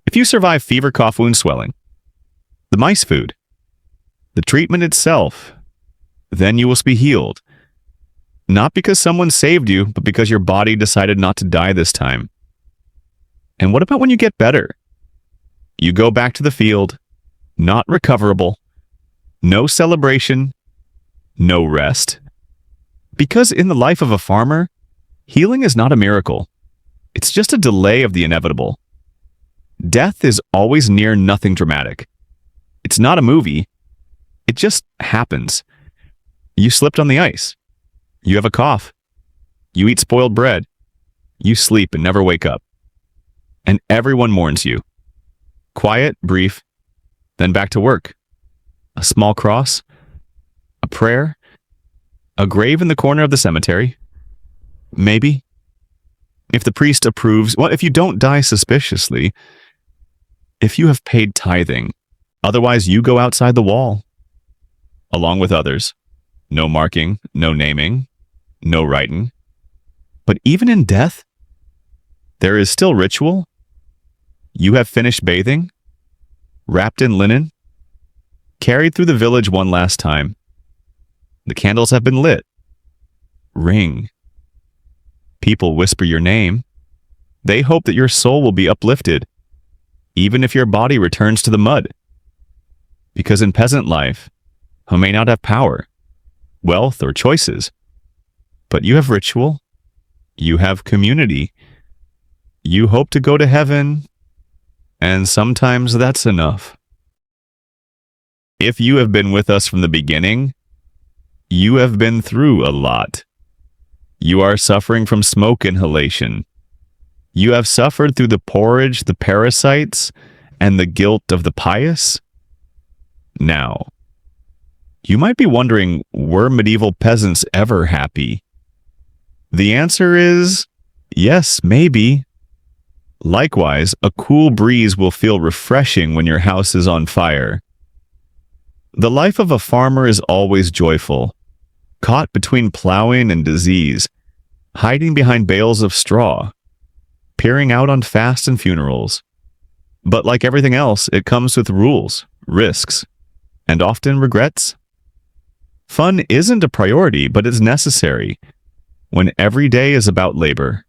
If you survive fever, cough, wound, swelling, the mice food, the treatment itself, then you will be healed. Not because someone saved you, but because your body decided not to die this time. And what about when you get better? You go back to the field, not recoverable, no celebration, no rest. Because in the life of a farmer, healing is not a miracle. It's just a delay of the inevitable. Death is always near nothing dramatic. It's not a movie. It just happens. You slipped on the ice. You have a cough. You eat spoiled bread. You sleep and never wake up. And everyone mourns you. Quiet, brief, then back to work. A small cross, a prayer, a grave in the corner of the cemetery. Maybe. If the priest approves, if you don't die suspiciously, if you have paid tithing, otherwise you go outside the wall, along with others. No marking, no naming, no writing. But even in death, there is still ritual. You have finished bathing, wrapped in linen, carried through the village one last time. The candles have been lit. Ring. People whisper your name. They hope that your soul will be uplifted, even if your body returns to the mud. Because in peasant life, who may not have power, wealth, or choices, but you have ritual, you have community, you hope to go to heaven, and sometimes that's enough. If you have been with us from the beginning, you have been through a lot. You are suffering from smoke inhalation. You have suffered through the porridge, the parasites, and the guilt of the pious. Now, you might be wondering, were medieval peasants ever happy? The answer is yes, maybe. Likewise, a cool breeze will feel refreshing when your house is on fire. The life of a farmer is always joyful, caught between plowing and disease, hiding behind bales of straw, peering out on fasts and funerals. But like everything else, it comes with rules, risks, and often regrets. Fun isn't a priority, but it's necessary when every day is about labor,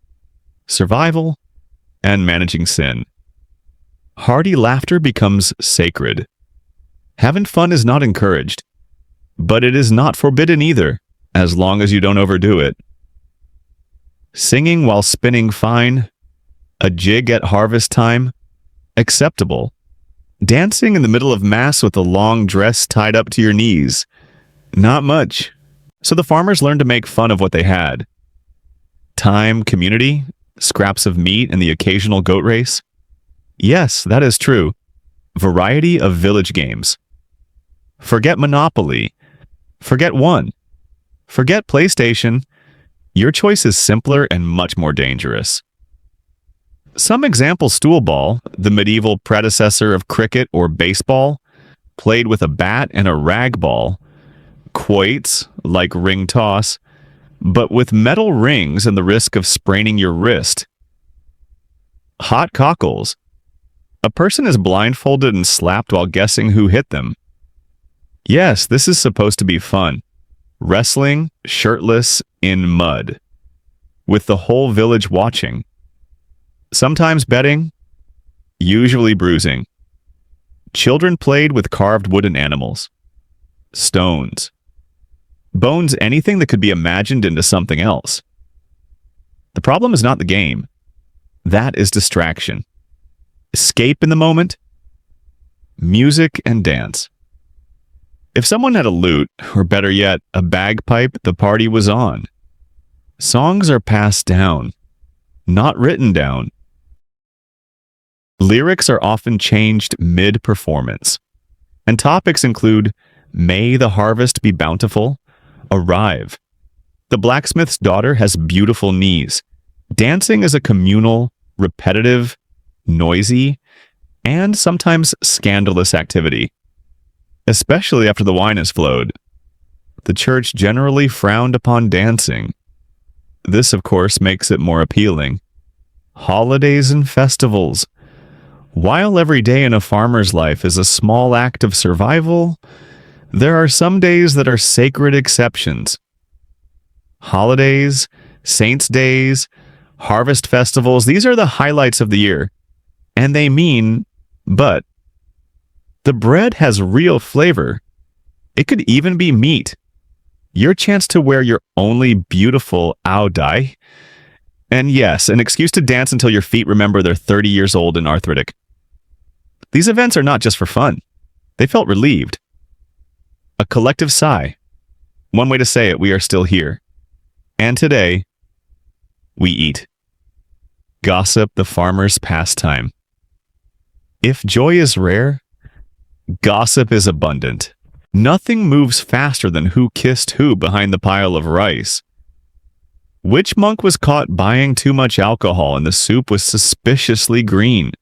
survival, and managing sin. Hearty laughter becomes sacred. Having fun is not encouraged, but it is not forbidden either, as long as you don't overdo it. Singing while spinning fine, a jig at harvest time, acceptable. Dancing in the middle of mass with a long dress tied up to your knees, not much. So the farmers learned to make fun of what they had. Time, community, scraps of meat, and the occasional goat race. Yes, that is true. Variety of village games. Forget Monopoly. Forget One. Forget PlayStation. Your choice is simpler and much more dangerous. Some example stool ball, the medieval predecessor of cricket or baseball, played with a bat and a rag ball. Quoits, like ring toss, but with metal rings and the risk of spraining your wrist. Hot cockles. A person is blindfolded and slapped while guessing who hit them. Yes, this is supposed to be fun. Wrestling, shirtless, in mud, with the whole village watching. Sometimes betting, usually bruising. Children played with carved wooden animals. Stones. Bones, anything that could be imagined into something else. The problem is not the game. That is distraction. Escape in the moment. Music and dance. If someone had a lute, or better yet, a bagpipe, the party was on. Songs are passed down, not written down. Lyrics are often changed mid-performance, and topics include, "May the harvest be bountiful," "Arrive," "The blacksmith's daughter has beautiful knees." Dancing is a communal, repetitive, noisy, and sometimes scandalous activity. Especially after the wine has flowed. The church generally frowned upon dancing. This, of course, makes it more appealing. Holidays and festivals. While every day in a farmer's life is a small act of survival, there are some days that are sacred exceptions. Holidays, saints' days, harvest festivals, these are the highlights of the year. And they mean, but the bread has real flavor. It could even be meat. Your chance to wear your only beautiful audai. And yes, an excuse to dance until your feet remember they're 30 years old and arthritic. These events are not just for fun. They felt relieved. A collective sigh. One way to say it, we are still here. And today, we eat. Gossip, the farmer's pastime. If joy is rare, gossip is abundant. Nothing moves faster than who kissed who behind the pile of rice. Which monk was caught buying too much alcohol and the soup was suspiciously green?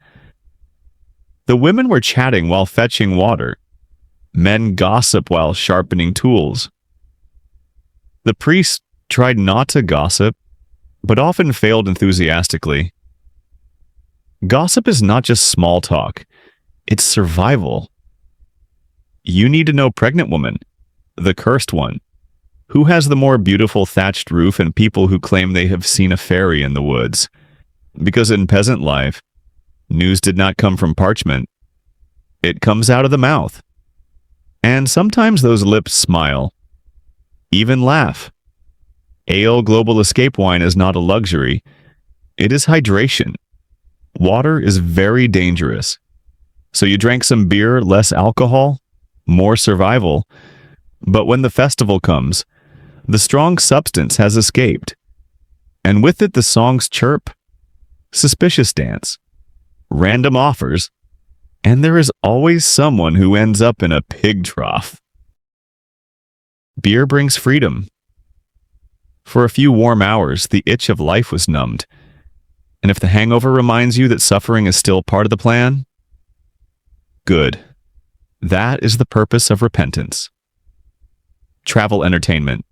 The women were chatting while fetching water. Men gossip while sharpening tools. The priest tried not to gossip, but often failed enthusiastically. Gossip is not just small talk, it's survival. you need to know pregnant woman, the cursed one, who has the more beautiful thatched roof, and people who claim they have seen a fairy in the woods. Because in peasant life, news did not come from parchment. It comes out of the mouth. And sometimes those lips smile, even laugh. Ale Global Escape Wine is not a luxury. It is hydration. Water is very dangerous. So you drank some beer, less alcohol, more survival. But when the festival comes, the strong substance has escaped. And with it the songs chirp, suspicious dance, random offers, and there is always someone who ends up in a pig trough. Beer brings freedom. For a few warm hours, the itch of life was numbed. And if the hangover reminds you that suffering is still part of the plan, good. That is the purpose of repentance. Travel entertainment.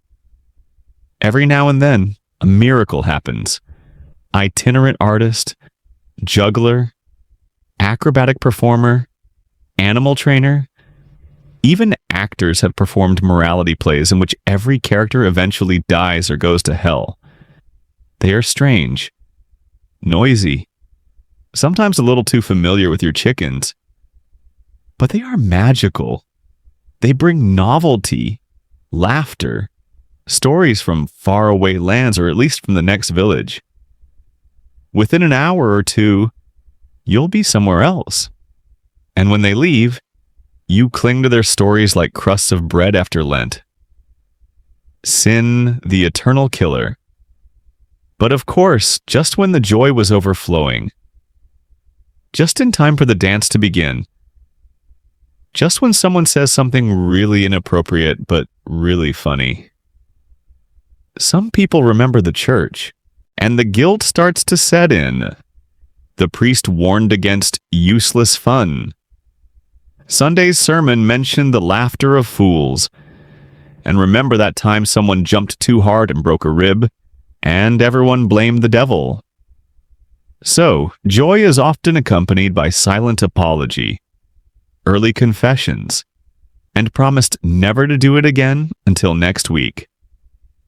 Every now and then, a miracle happens. Itinerant artist, juggler, acrobatic performer, animal trainer. Even actors have performed morality plays in which every character eventually dies or goes to hell. They are strange, noisy, sometimes a little too familiar with your chickens. But they are magical. They bring novelty, laughter, stories from faraway lands, or at least from the next village. Within an hour or two, you'll be somewhere else. And when they leave, you cling to their stories like crusts of bread after Lent. Sin, the eternal killer. But of course, just when the joy was overflowing, just in time for the dance to begin, just when someone says something really inappropriate but really funny. Some people remember the church, and the guilt starts to set in. The priest warned against useless fun. Sunday's sermon mentioned the laughter of fools. And remember that time someone jumped too hard and broke a rib, and everyone blamed the devil. So, joy is often accompanied by silent apology, early confessions, and promised never to do it again until next week.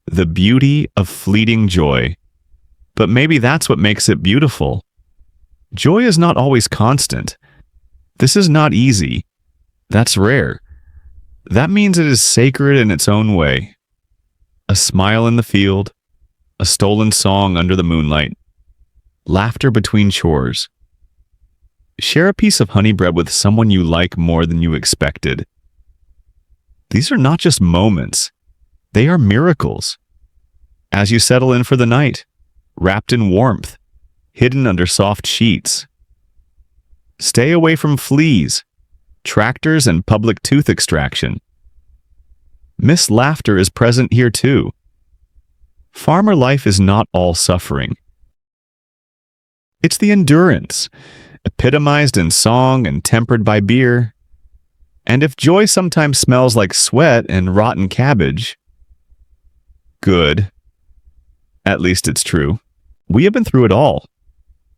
The beauty of fleeting joy. But maybe that's what makes it beautiful. Joy is not always constant. This is not easy. That's rare. That means it is sacred in its own way. A smile in the field, a stolen song under the moonlight, laughter between chores. Share a piece of honey bread with someone you like more than you expected. These are not just moments. They are miracles. As you settle in for the night, wrapped in warmth, hidden under soft sheets. Stay away from fleas, tractors, and public tooth extraction. Miss Laughter is present here too. Farmer life is not all suffering. It's the endurance, epitomized in song and tempered by beer. And if joy sometimes smells like sweat and rotten cabbage, good. At least it's true. We have been through it all.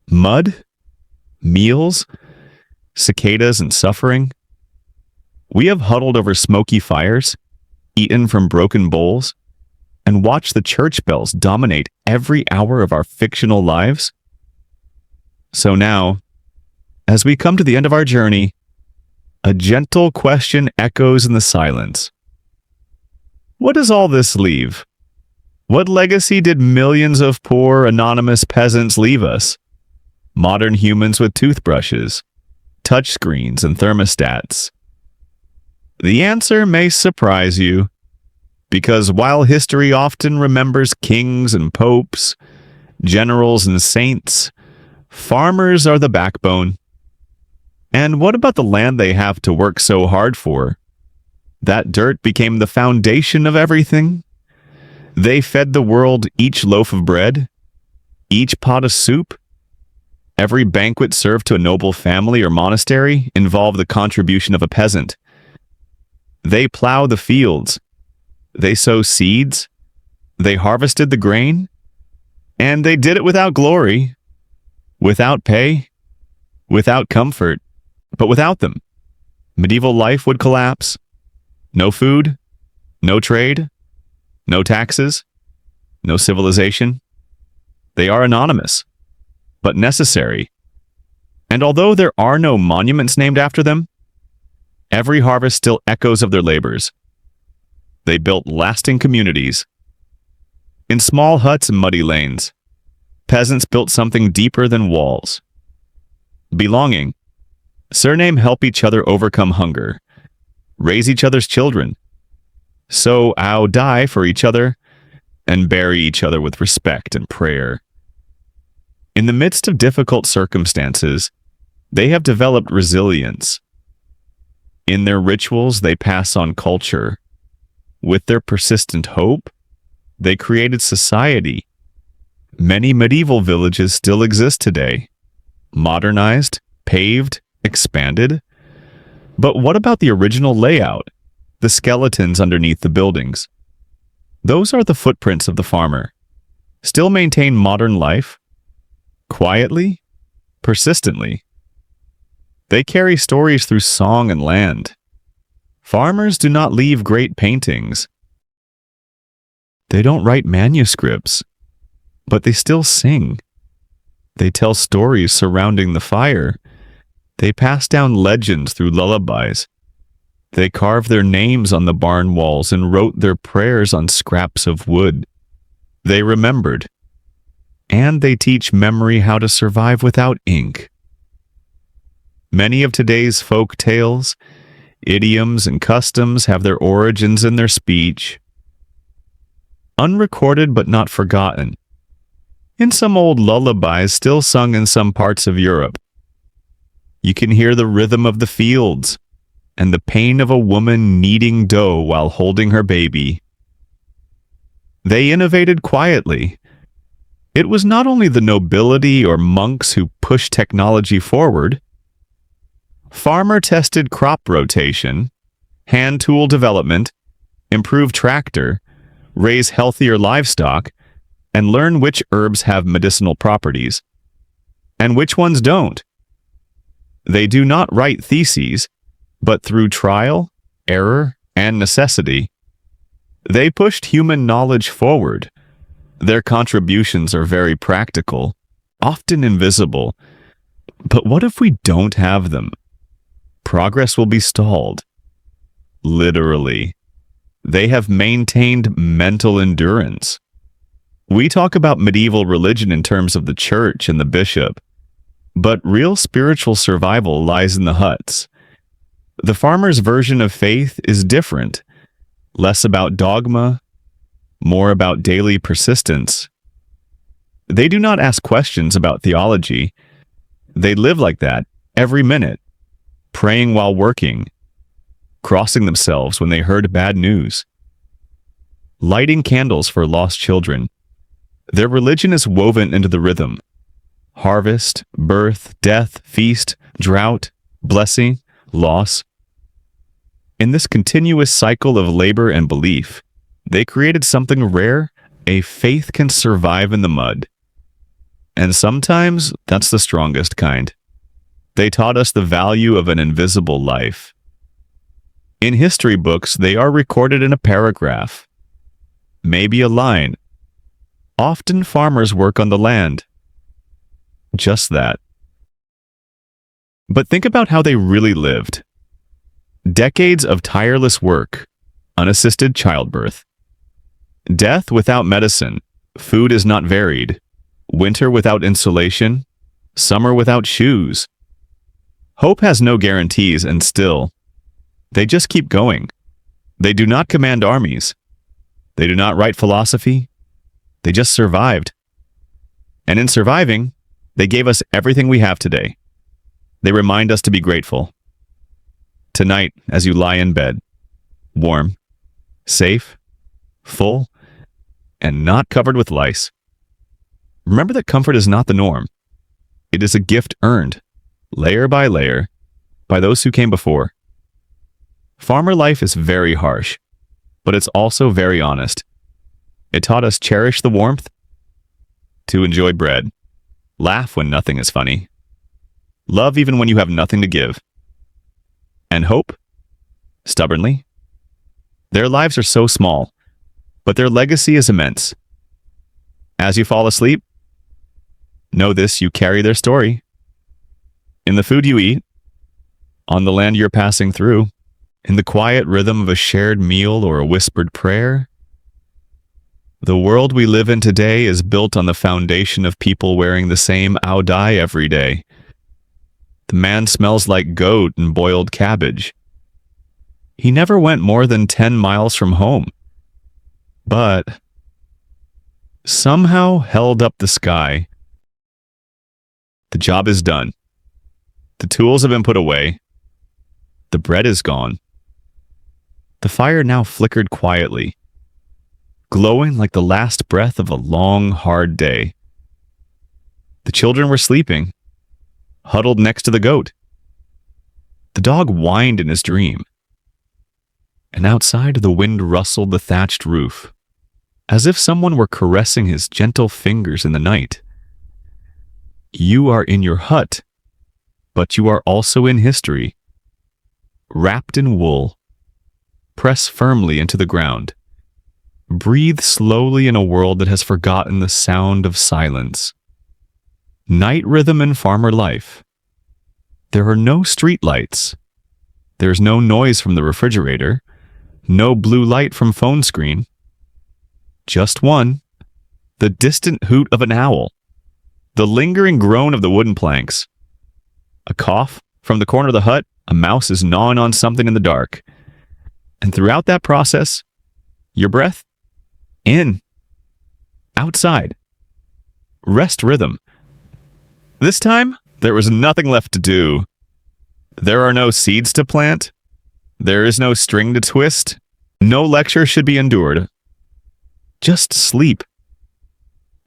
Mud, meals, cicadas, and suffering. We have huddled over smoky fires, eaten from broken bowls, and watched the church bells dominate every hour of our fictional lives. So now, as we come to the end of our journey, a gentle question echoes in the silence. What does all this leave? What legacy did millions of poor, anonymous peasants leave us? Modern humans with toothbrushes, touchscreens, and thermostats. The answer may surprise you, because while history often remembers kings and popes, generals and saints, farmers are the backbone. And what about the land they have to work so hard for? That dirt became the foundation of everything. They fed the world each loaf of bread, each pot of soup. Every banquet served to a noble family or monastery involved the contribution of a peasant. They plow the fields. They sow seeds. They harvested the grain. And they did it without glory, without pay, without comfort, but without them. medieval life would collapse. No food, no trade, no taxes, no civilization. They are anonymous, but necessary. And although there are no monuments named after them, every harvest still echoes of their labors. They built lasting communities. In small huts and muddy lanes, peasants built something deeper than walls. Belonging. Surname help each other overcome hunger, raise each other's children, sow ow die for each other, and bury each other with respect and prayer. In the midst of difficult circumstances, they have developed resilience. In their rituals, they pass on culture. With their persistent hope, they created society. Many medieval villages still exist today, modernized, paved, expanded. But what about the original layout, the skeletons underneath the buildings? Those are the footprints of the farmer, still maintain modern life, quietly, persistently. They carry stories through song and land. Farmers do not leave great paintings. They don't write manuscripts, but they still sing. They tell stories surrounding the fire. They pass down legends through lullabies. They carved their names on the barn walls and wrote their prayers on scraps of wood. They remembered. And they teach memory how to survive without ink. Many of today's folk tales, idioms, and customs have their origins in their speech. Unrecorded but not forgotten. In some old lullabies still sung in some parts of Europe. You can hear the rhythm of the fields and the pain of a woman kneading dough while holding her baby. They innovated quietly. It was not only the nobility or monks who pushed technology forward. Farmer-tested crop rotation, hand tool development, improve tractor, raise healthier livestock, and learn which herbs have medicinal properties and which ones don't. They do not write theses, but through trial, error, and necessity, they pushed human knowledge forward. Their contributions are very practical, often invisible. But what if we don't have them? Progress will be stalled. Literally. They have maintained mental endurance. We talk about medieval religion in terms of the church and the bishop, but real spiritual survival lies in the huts. The farmer's version of faith is different, less about dogma, more about daily persistence. They do not ask questions about theology. They live like that every minute, praying while working, crossing themselves when they heard bad news, lighting candles for lost children. Their religion is woven into the rhythm. Harvest, birth, death, feast, drought, blessing, loss. In this continuous cycle of labor and belief, they created something rare. A faith can survive in the mud. And sometimes that's the strongest kind. They taught us the value of an invisible life. In history books, they are recorded in a paragraph, maybe a line. Often farmers work on the land. Just that. But think about how they really lived. Decades of tireless work, unassisted childbirth. Death without medicine, food is not varied. Winter without insulation, summer without shoes. Hope has no guarantees, and still, they just keep going. They do not command armies. They do not write philosophy. They just survived. And in surviving, they gave us everything we have today. They remind us to be grateful. Tonight, as you lie in bed, warm, safe, full, and not covered with lice, remember that comfort is not the norm. It is a gift earned, layer by layer, by those who came before. Farmer life is very harsh, but it's also very honest. It taught us cherish the warmth, to enjoy bread, laugh when nothing is funny, love even when you have nothing to give. And hope? Stubbornly. Their lives are so small, but their legacy is immense. As you fall asleep, know this: you carry their story. In the food you eat, on the land you're passing through, in the quiet rhythm of a shared meal or a whispered prayer. The world we live in today is built on the foundation of people wearing the same odor every day. The man smells like goat and boiled cabbage. He never went more than 10 miles from home, but somehow held up the sky. The job is done. The tools have been put away. The bread is gone. The fire now flickered quietly, glowing like the last breath of a long, hard day. The children were sleeping, huddled next to the goat. The dog whined in his dream, and outside the wind rustled the thatched roof, as if someone were caressing his gentle fingers in the night. You are in your hut, but you are also in history. Wrapped in wool, press firmly into the ground. Breathe slowly in a world that has forgotten the sound of silence. Night rhythm in farmer life. There are no street lights. There's no noise from the refrigerator. No blue light from phone screen. Just one: the distant hoot of an owl. The lingering groan of the wooden planks. A cough from the corner of the hut. A mouse is gnawing on something in the dark. And throughout that process, your breath, in, outside, rest rhythm. This time, there was nothing left to do. There are no seeds to plant. There is no string to twist. No lecture should be endured. Just sleep.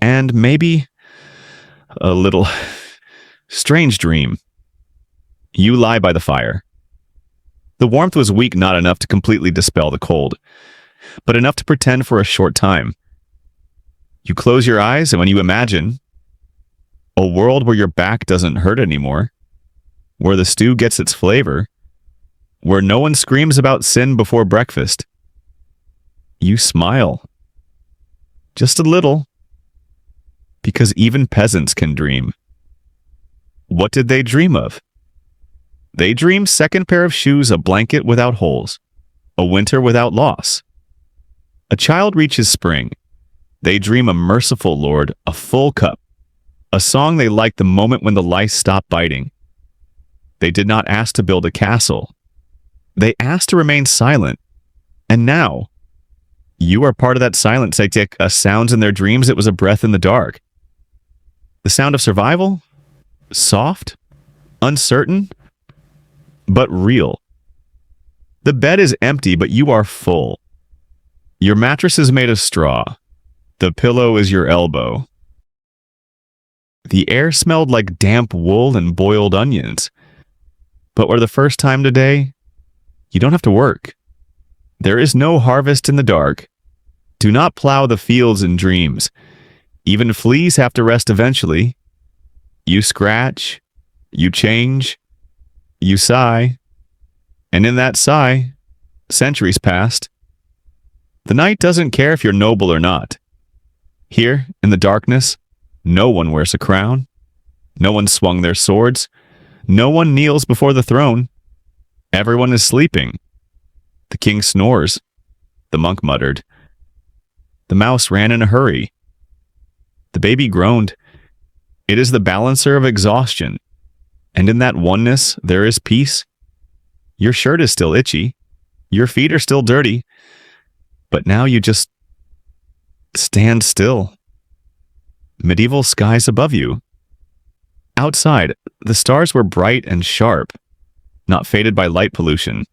And maybe a little strange dream. You lie by the fire. The warmth was weak, not enough to completely dispel the cold, but enough to pretend for a short time. You close your eyes, and when you imagine a world where your back doesn't hurt anymore, where the stew gets its flavor, where no one screams about sin before breakfast, you smile. Just a little. Because even peasants can dream. What did they dream of? They dreamed second pair of shoes, a blanket without holes, a winter without loss. A child reaches spring. They dream a merciful Lord, a full cup, a song they like the moment when the lice stop biting. They did not ask to build a castle. They asked to remain silent. And now, you are part of that silence. They take sounds in their dreams. It was a breath in the dark. The sound of survival, soft, uncertain, but real. The bed is empty, but you are full. Your mattress is made of straw. The pillow is your elbow. The air smelled like damp wool and boiled onions. But for the first time today, you don't have to work. There is no harvest in the dark. Do not plow the fields in dreams. Even fleas have to rest eventually. You scratch, you change, you sigh, and in that sigh, centuries passed. The night doesn't care if you're noble or not. Here, in the darkness, no one wears a crown. No one swung their swords. No one kneels before the throne. Everyone is sleeping. The king snores. The monk muttered. The mouse ran in a hurry. The baby groaned. It is the balancer of exhaustion. And in that oneness, there is peace. Your shirt is still itchy. Your feet are still dirty. But now you just stand still. Medieval skies above you. Outside, the stars were bright and sharp, not faded by light pollution.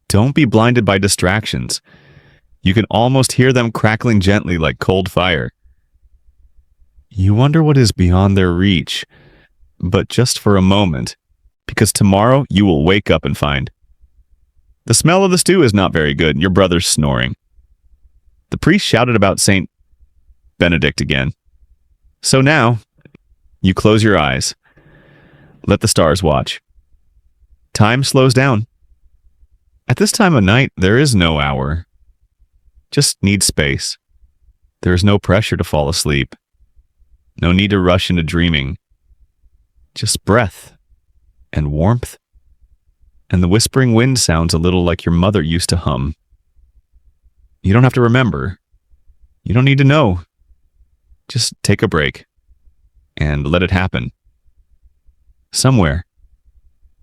Don't be blinded by distractions. You can almost hear them crackling gently like cold fire. You wonder what is beyond their reach, but just for a moment, because tomorrow you will wake up and find. The smell of the stew is not very good, and your brother's snoring. The priest shouted about Saint Benedict again. So now, you close your eyes. Let the stars watch. Time slows down. At this time of night, there is no hour. Just need space. There is no pressure to fall asleep. No need to rush into dreaming. Just breath and warmth. And the whispering wind sounds a little like your mother used to hum. You don't have to remember. You don't need to know. Just take a break and let it happen. Somewhere,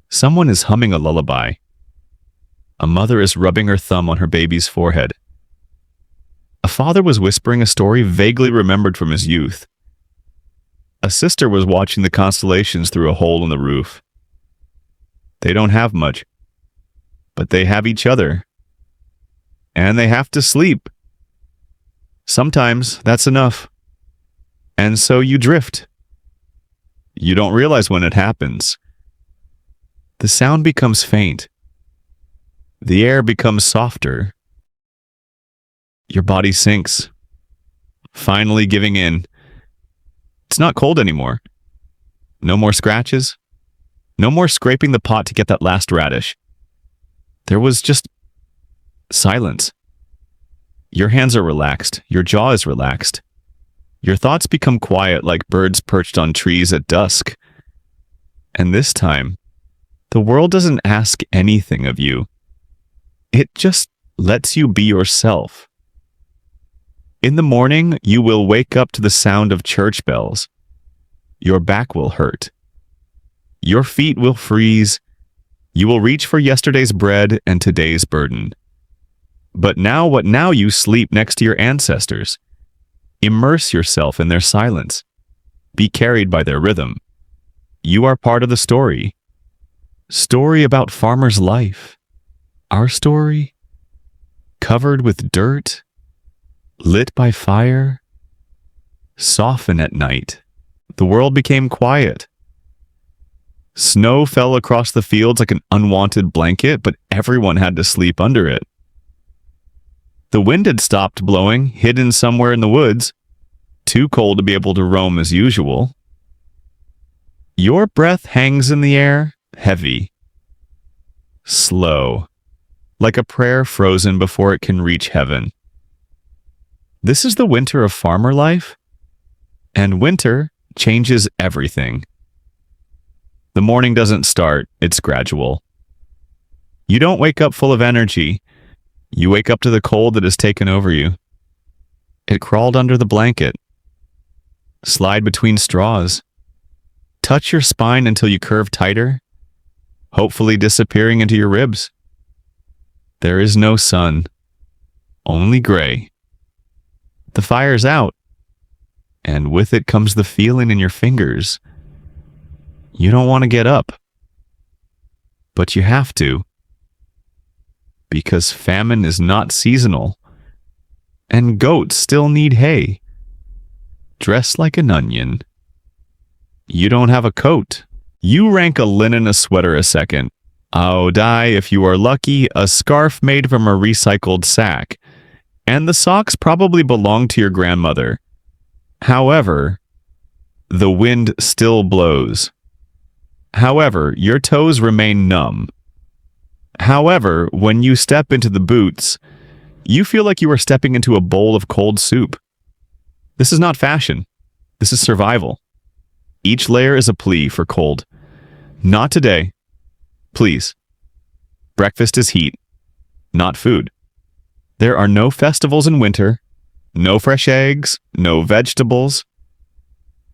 someone is humming a lullaby. A mother is rubbing her thumb on her baby's forehead. A father was whispering a story vaguely remembered from his youth. A sister was watching the constellations through a hole in the roof. They don't have much, but they have each other. And they have to sleep. Sometimes that's enough. And so you drift. You don't realize when it happens. The sound becomes faint. The air becomes softer. Your body sinks, finally giving in. It's not cold anymore. No more scratches. No more scraping the pot to get that last radish. There was just silence. Your hands are relaxed. Your jaw is relaxed. Your thoughts become quiet like birds perched on trees at dusk. And this time, the world doesn't ask anything of you. It just lets you be yourself. In the morning, you will wake up to the sound of church bells. Your back will hurt. Your feet will freeze. You will reach for yesterday's bread and today's burden. But now you sleep next to your ancestors. Immerse yourself in their silence. Be carried by their rhythm. You are part of the story. Story about farmer's life. Our story. Covered with dirt. Lit by fire. Soften at night. The world became quiet. Snow fell across the fields like an unwanted blanket, but everyone had to sleep under it. The wind had stopped blowing, hidden somewhere in the woods, too cold to be able to roam as usual. Your breath hangs in the air, heavy, slow, like a prayer frozen before it can reach heaven. This is the winter of farmer life, and winter changes everything. The morning doesn't start, it's gradual. You don't wake up full of energy. You wake up to the cold that has taken over you. It crawled under the blanket. Slide between straws. Touch your spine until you curve tighter, hopefully disappearing into your ribs. There is no sun, only gray. The fire's out, and with it comes the feeling in your fingers. You don't want to get up, but you have to. Because famine is not seasonal, and goats still need hay. Dress like an onion. You don't have a coat. You rank a linen a sweater a second. Oh, die if you are lucky, a scarf made from a recycled sack. And the socks probably belong to your grandmother. However, the wind still blows. However, your toes remain numb. However, when you step into the boots, you feel like you are stepping into a bowl of cold soup. This is not fashion. This is survival. Each layer is a plea for cold. Not today. Please. Breakfast is heat, not food. There are no festivals in winter, no fresh eggs, no vegetables.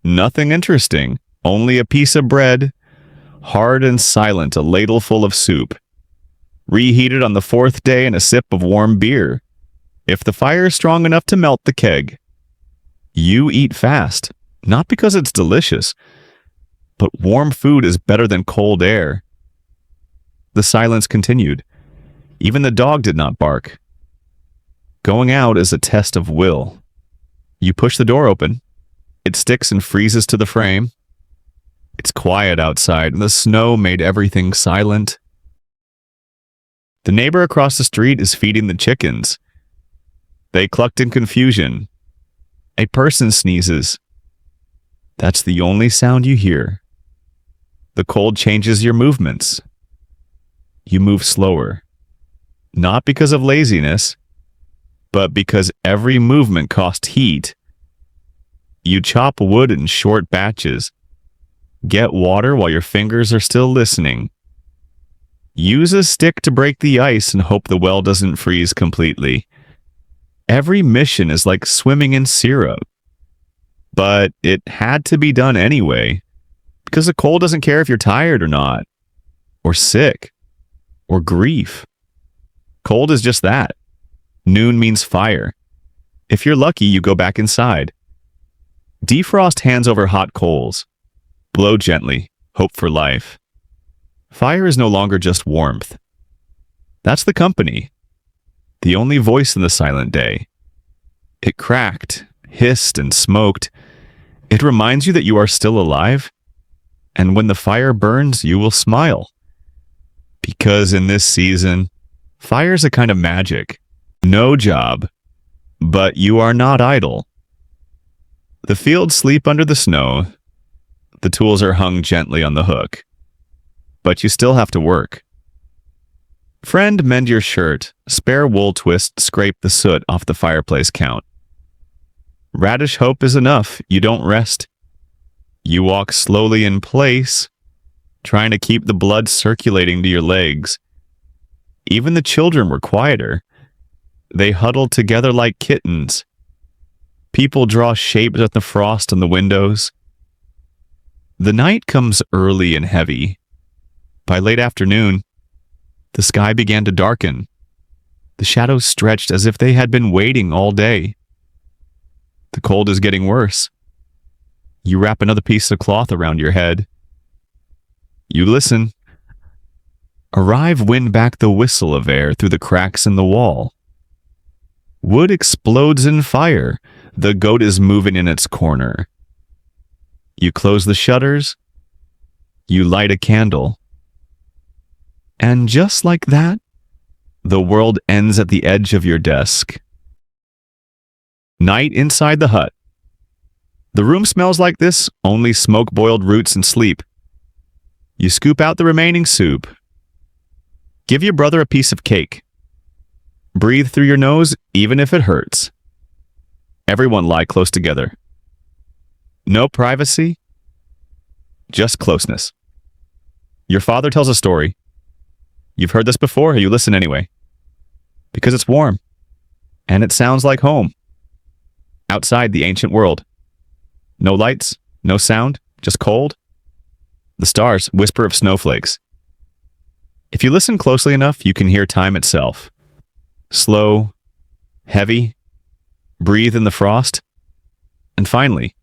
Nothing interesting, only a piece of bread, hard and silent, a ladle full of soup. Reheated on the fourth day and a sip of warm beer. If the fire is strong enough to melt the keg. You eat fast, not because it's delicious, but warm food is better than cold air. The silence continued. Even the dog did not bark. Going out is a test of will. You push the door open. It sticks and freezes to the frame. It's quiet outside, and the snow made everything silent. The neighbor across the street is feeding the chickens. They clucked in confusion. A person sneezes. That's the only sound you hear. The cold changes your movements. You move slower, not because of laziness, but because every movement costs heat. You chop wood in short batches. Get water while your fingers are still listening. Use a stick to break the ice and hope the well doesn't freeze completely. Every mission is like swimming in syrup. But it had to be done anyway, because the cold doesn't care if you're tired or not, or sick, or grief. Cold is just that. Noon means fire. If you're lucky, you go back inside. Defrost hands over hot coals. Blow gently, hope for life. Fire is no longer just warmth. That's the company. The only voice in the silent day. It cracked, hissed, and smoked. It reminds you that you are still alive. And when the fire burns, you will smile. Because in this season, fire's a kind of magic. No job, but you are not idle. The fields sleep under the snow. The tools are hung gently on the hook. But you still have to work. Friend, mend your shirt. Spare wool twist, scrape the soot off the fireplace count. Radish hope is enough. You don't rest. You walk slowly in place, trying to keep the blood circulating to your legs. Even the children were quieter. They huddled together like kittens. People draw shapes at the frost on the windows. The night comes early and heavy. By late afternoon, the sky began to darken. The shadows stretched as if they had been waiting all day. The cold is getting worse. You wrap another piece of cloth around your head. You listen. Arrive wind back the whistle of air through the cracks in the wall. Wood explodes in fire. The goat is moving in its corner. You close the shutters. You light a candle. And just like that, the world ends at the edge of your desk. Night inside the hut. The room smells like this, only smoke-boiled roots and sleep. You scoop out the remaining soup. Give your brother a piece of cake. Breathe through your nose, even if it hurts. Everyone lie close together. No privacy, just closeness. Your father tells a story. You've heard this before, you listen anyway. Because it's warm, and it sounds like home. Outside the ancient world. No lights, no sound, just cold. The stars whisper of snowflakes. If you listen closely enough, you can hear time itself. Slow, heavy, breathe in the frost. And finally,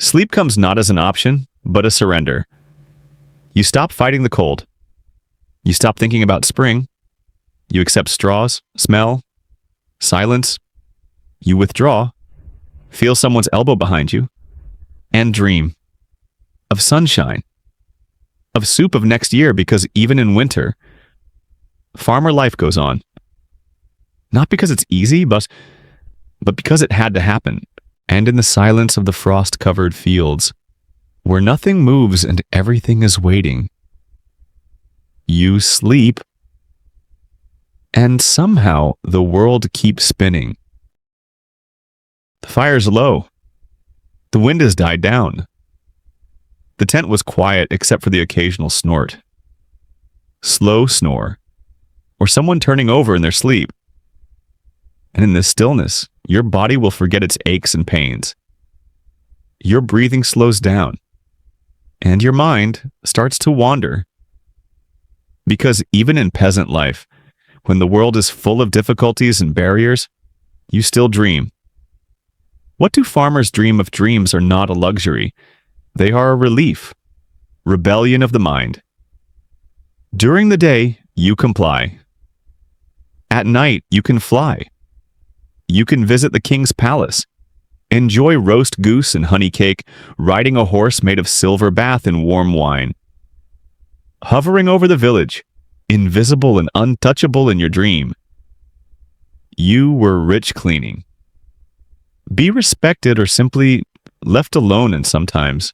sleep comes not as an option, but a surrender. You stop fighting the cold. You stop thinking about spring. You accept straws, smell, silence. You withdraw, feel someone's elbow behind you, and dream of sunshine, of soup of next year, because even in winter, farmer life goes on. Not because it's easy, but because it had to happen. And in the silence of the frost-covered fields, where nothing moves and everything is waiting, you sleep, and somehow the world keeps spinning. The fire's low. The wind has died down. The tent was quiet except for the occasional snort. Slow snore, or someone turning over in their sleep. And in this stillness, your body will forget its aches and pains. Your breathing slows down, and your mind starts to wander. Because even in peasant life, when the world is full of difficulties and barriers, you still dream. What do farmers dream if dreams are not a luxury? They are a relief, rebellion of the mind. During the day, you comply. At night, you can fly. You can visit the king's palace, enjoy roast goose and honey cake, riding a horse made of silver bath and warm wine. Hovering over the village, invisible and untouchable in your dream. You were rich cleaning. Be respected or simply left alone, and sometimes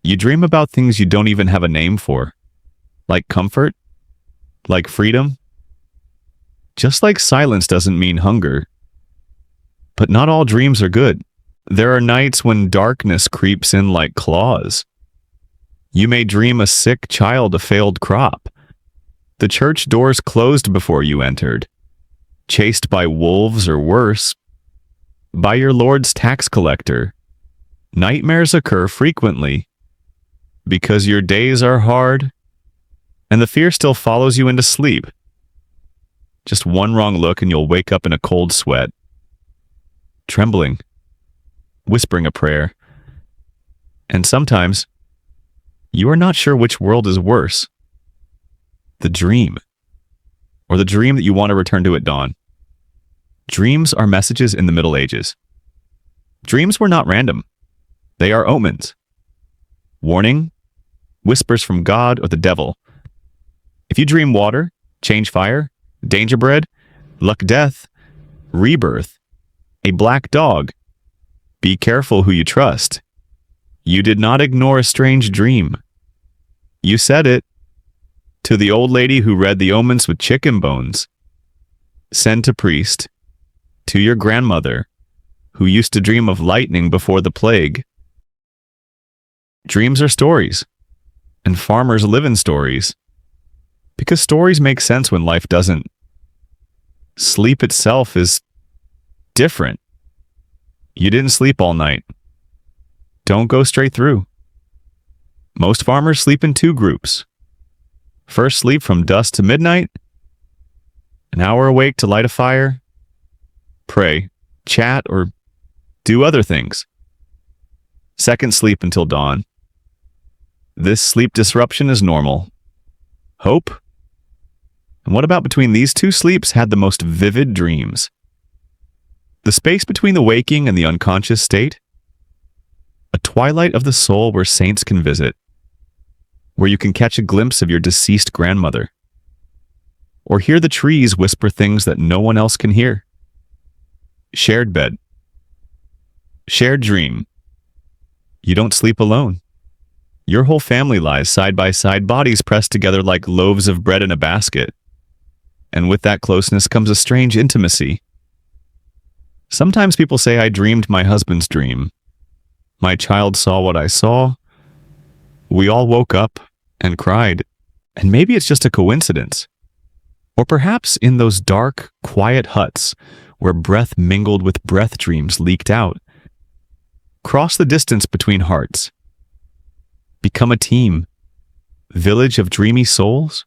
you dream about things you don't even have a name for. like comfort, like freedom. Just like silence doesn't mean hunger. But not all dreams are good. There are nights when darkness creeps in like claws. You may dream a sick child, a failed crop. The church doors closed before you entered, chased by wolves or worse, by your Lord's tax collector. Nightmares occur frequently because your days are hard and the fear still follows you into sleep. Just one wrong look and you'll wake up in a cold sweat, trembling, whispering a prayer. And sometimes you are not sure which world is worse, the dream, or the dream that you want to return to at dawn. Dreams are messages in the Middle Ages. Dreams were not random. They are omens. Warning, whispers from God or the devil. If you dream water, change fire, danger bread, luck death, rebirth, a black dog, be careful who you trust. You did not ignore a strange dream. You said it to the old lady who read the omens with chicken bones. Send to priest, to your grandmother, who used to dream of lightning before the plague. Dreams are stories, and farmers live in stories, because stories make sense when life doesn't. Sleep itself is different. You didn't sleep all night. Don't go straight through. Most farmers sleep in two groups. First, sleep from dusk to midnight, an hour awake to light a fire, pray, chat, or do other things. Second, sleep until dawn. This sleep disruption is normal. Hope? And what about between these two sleeps had the most vivid dreams? The space between the waking and the unconscious state? A twilight of the soul where saints can visit, where you can catch a glimpse of your deceased grandmother, or hear the trees whisper things that no one else can hear. Shared bed. Shared dream. You don't sleep alone. Your whole family lies side by side, bodies pressed together like loaves of bread in a basket. And with that closeness comes a strange intimacy. Sometimes people say, I dreamed my husband's dream. My child saw what I saw. We all woke up and cried. And maybe it's just a coincidence. Or perhaps in those dark, quiet huts where breath mingled with breath, dreams leaked out. Cross the distance between hearts. Become a team. Village of dreamy souls,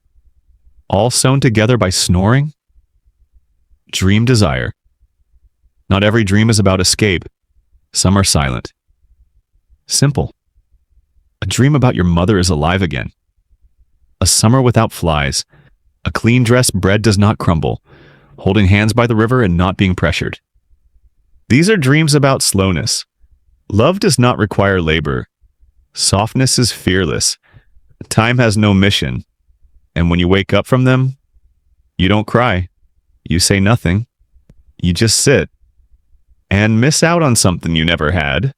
all sewn together by snoring. Dream desire. Not every dream is about escape. Some are silent. Simple. A dream about your mother is alive again. A summer without flies. A clean dress bread does not crumble. Holding hands by the river and not being pressured. These are dreams about slowness. Love does not require labor. Softness is fearless. Time has no mission. And when you wake up from them, you don't cry. You say nothing. You just sit and miss out on something you never had.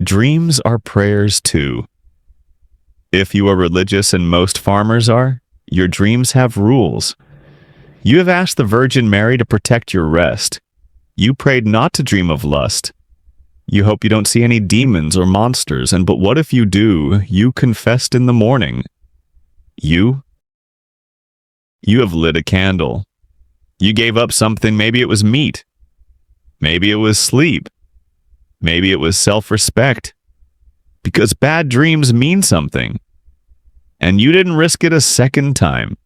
Dreams are prayers too. If you are religious, and most farmers are, your dreams have rules. You have asked the Virgin Mary to protect your rest. You prayed not to dream of lust. You hope you don't see any demons or monsters, but what if you do? You confessed in the morning. You have lit a candle. You gave up something. Maybe it was meat. Maybe it was sleep. Maybe it was self-respect. Because bad dreams mean something. And you didn't risk it a second time.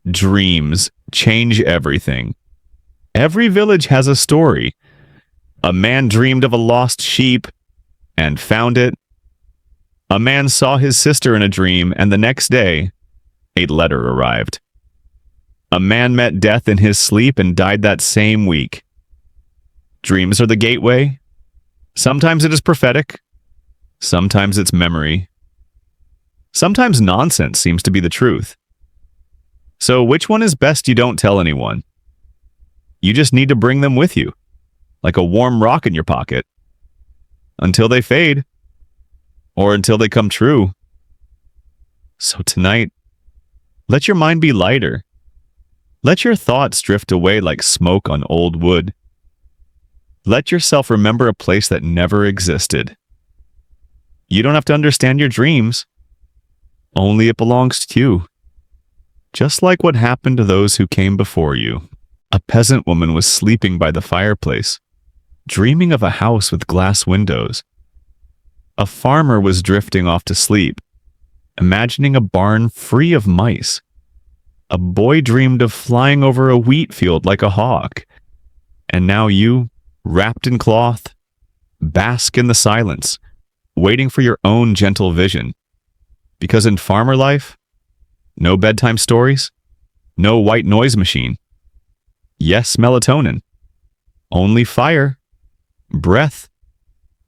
Dreams change everything. Every village has a story. A man dreamed of a lost sheep and found it. A man saw his sister in a dream, and the next day, a letter arrived. A man met death in his sleep and died that same week. Dreams are the gateway. Sometimes it is prophetic. Sometimes it's memory. Sometimes nonsense seems to be the truth. So which one is best you don't tell anyone? You just need to bring them with you, like a warm rock in your pocket, until they fade, or until they come true. So tonight, let your mind be lighter. Let your thoughts drift away like smoke on old wood. Let yourself remember a place that never existed. You don't have to understand your dreams. Only it belongs to you. Just like what happened to those who came before you. A peasant woman was sleeping by the fireplace, dreaming of a house with glass windows. A farmer was drifting off to sleep, imagining a barn free of mice. A boy dreamed of flying over a wheat field like a hawk. And now you, wrapped in cloth, bask in the silence, waiting for your own gentle vision. Because in farmer life, no bedtime stories, no white noise machine. Yes, melatonin. Only fire, breath,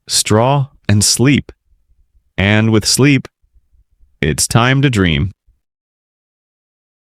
straw, and sleep. And with sleep, it's time to dream.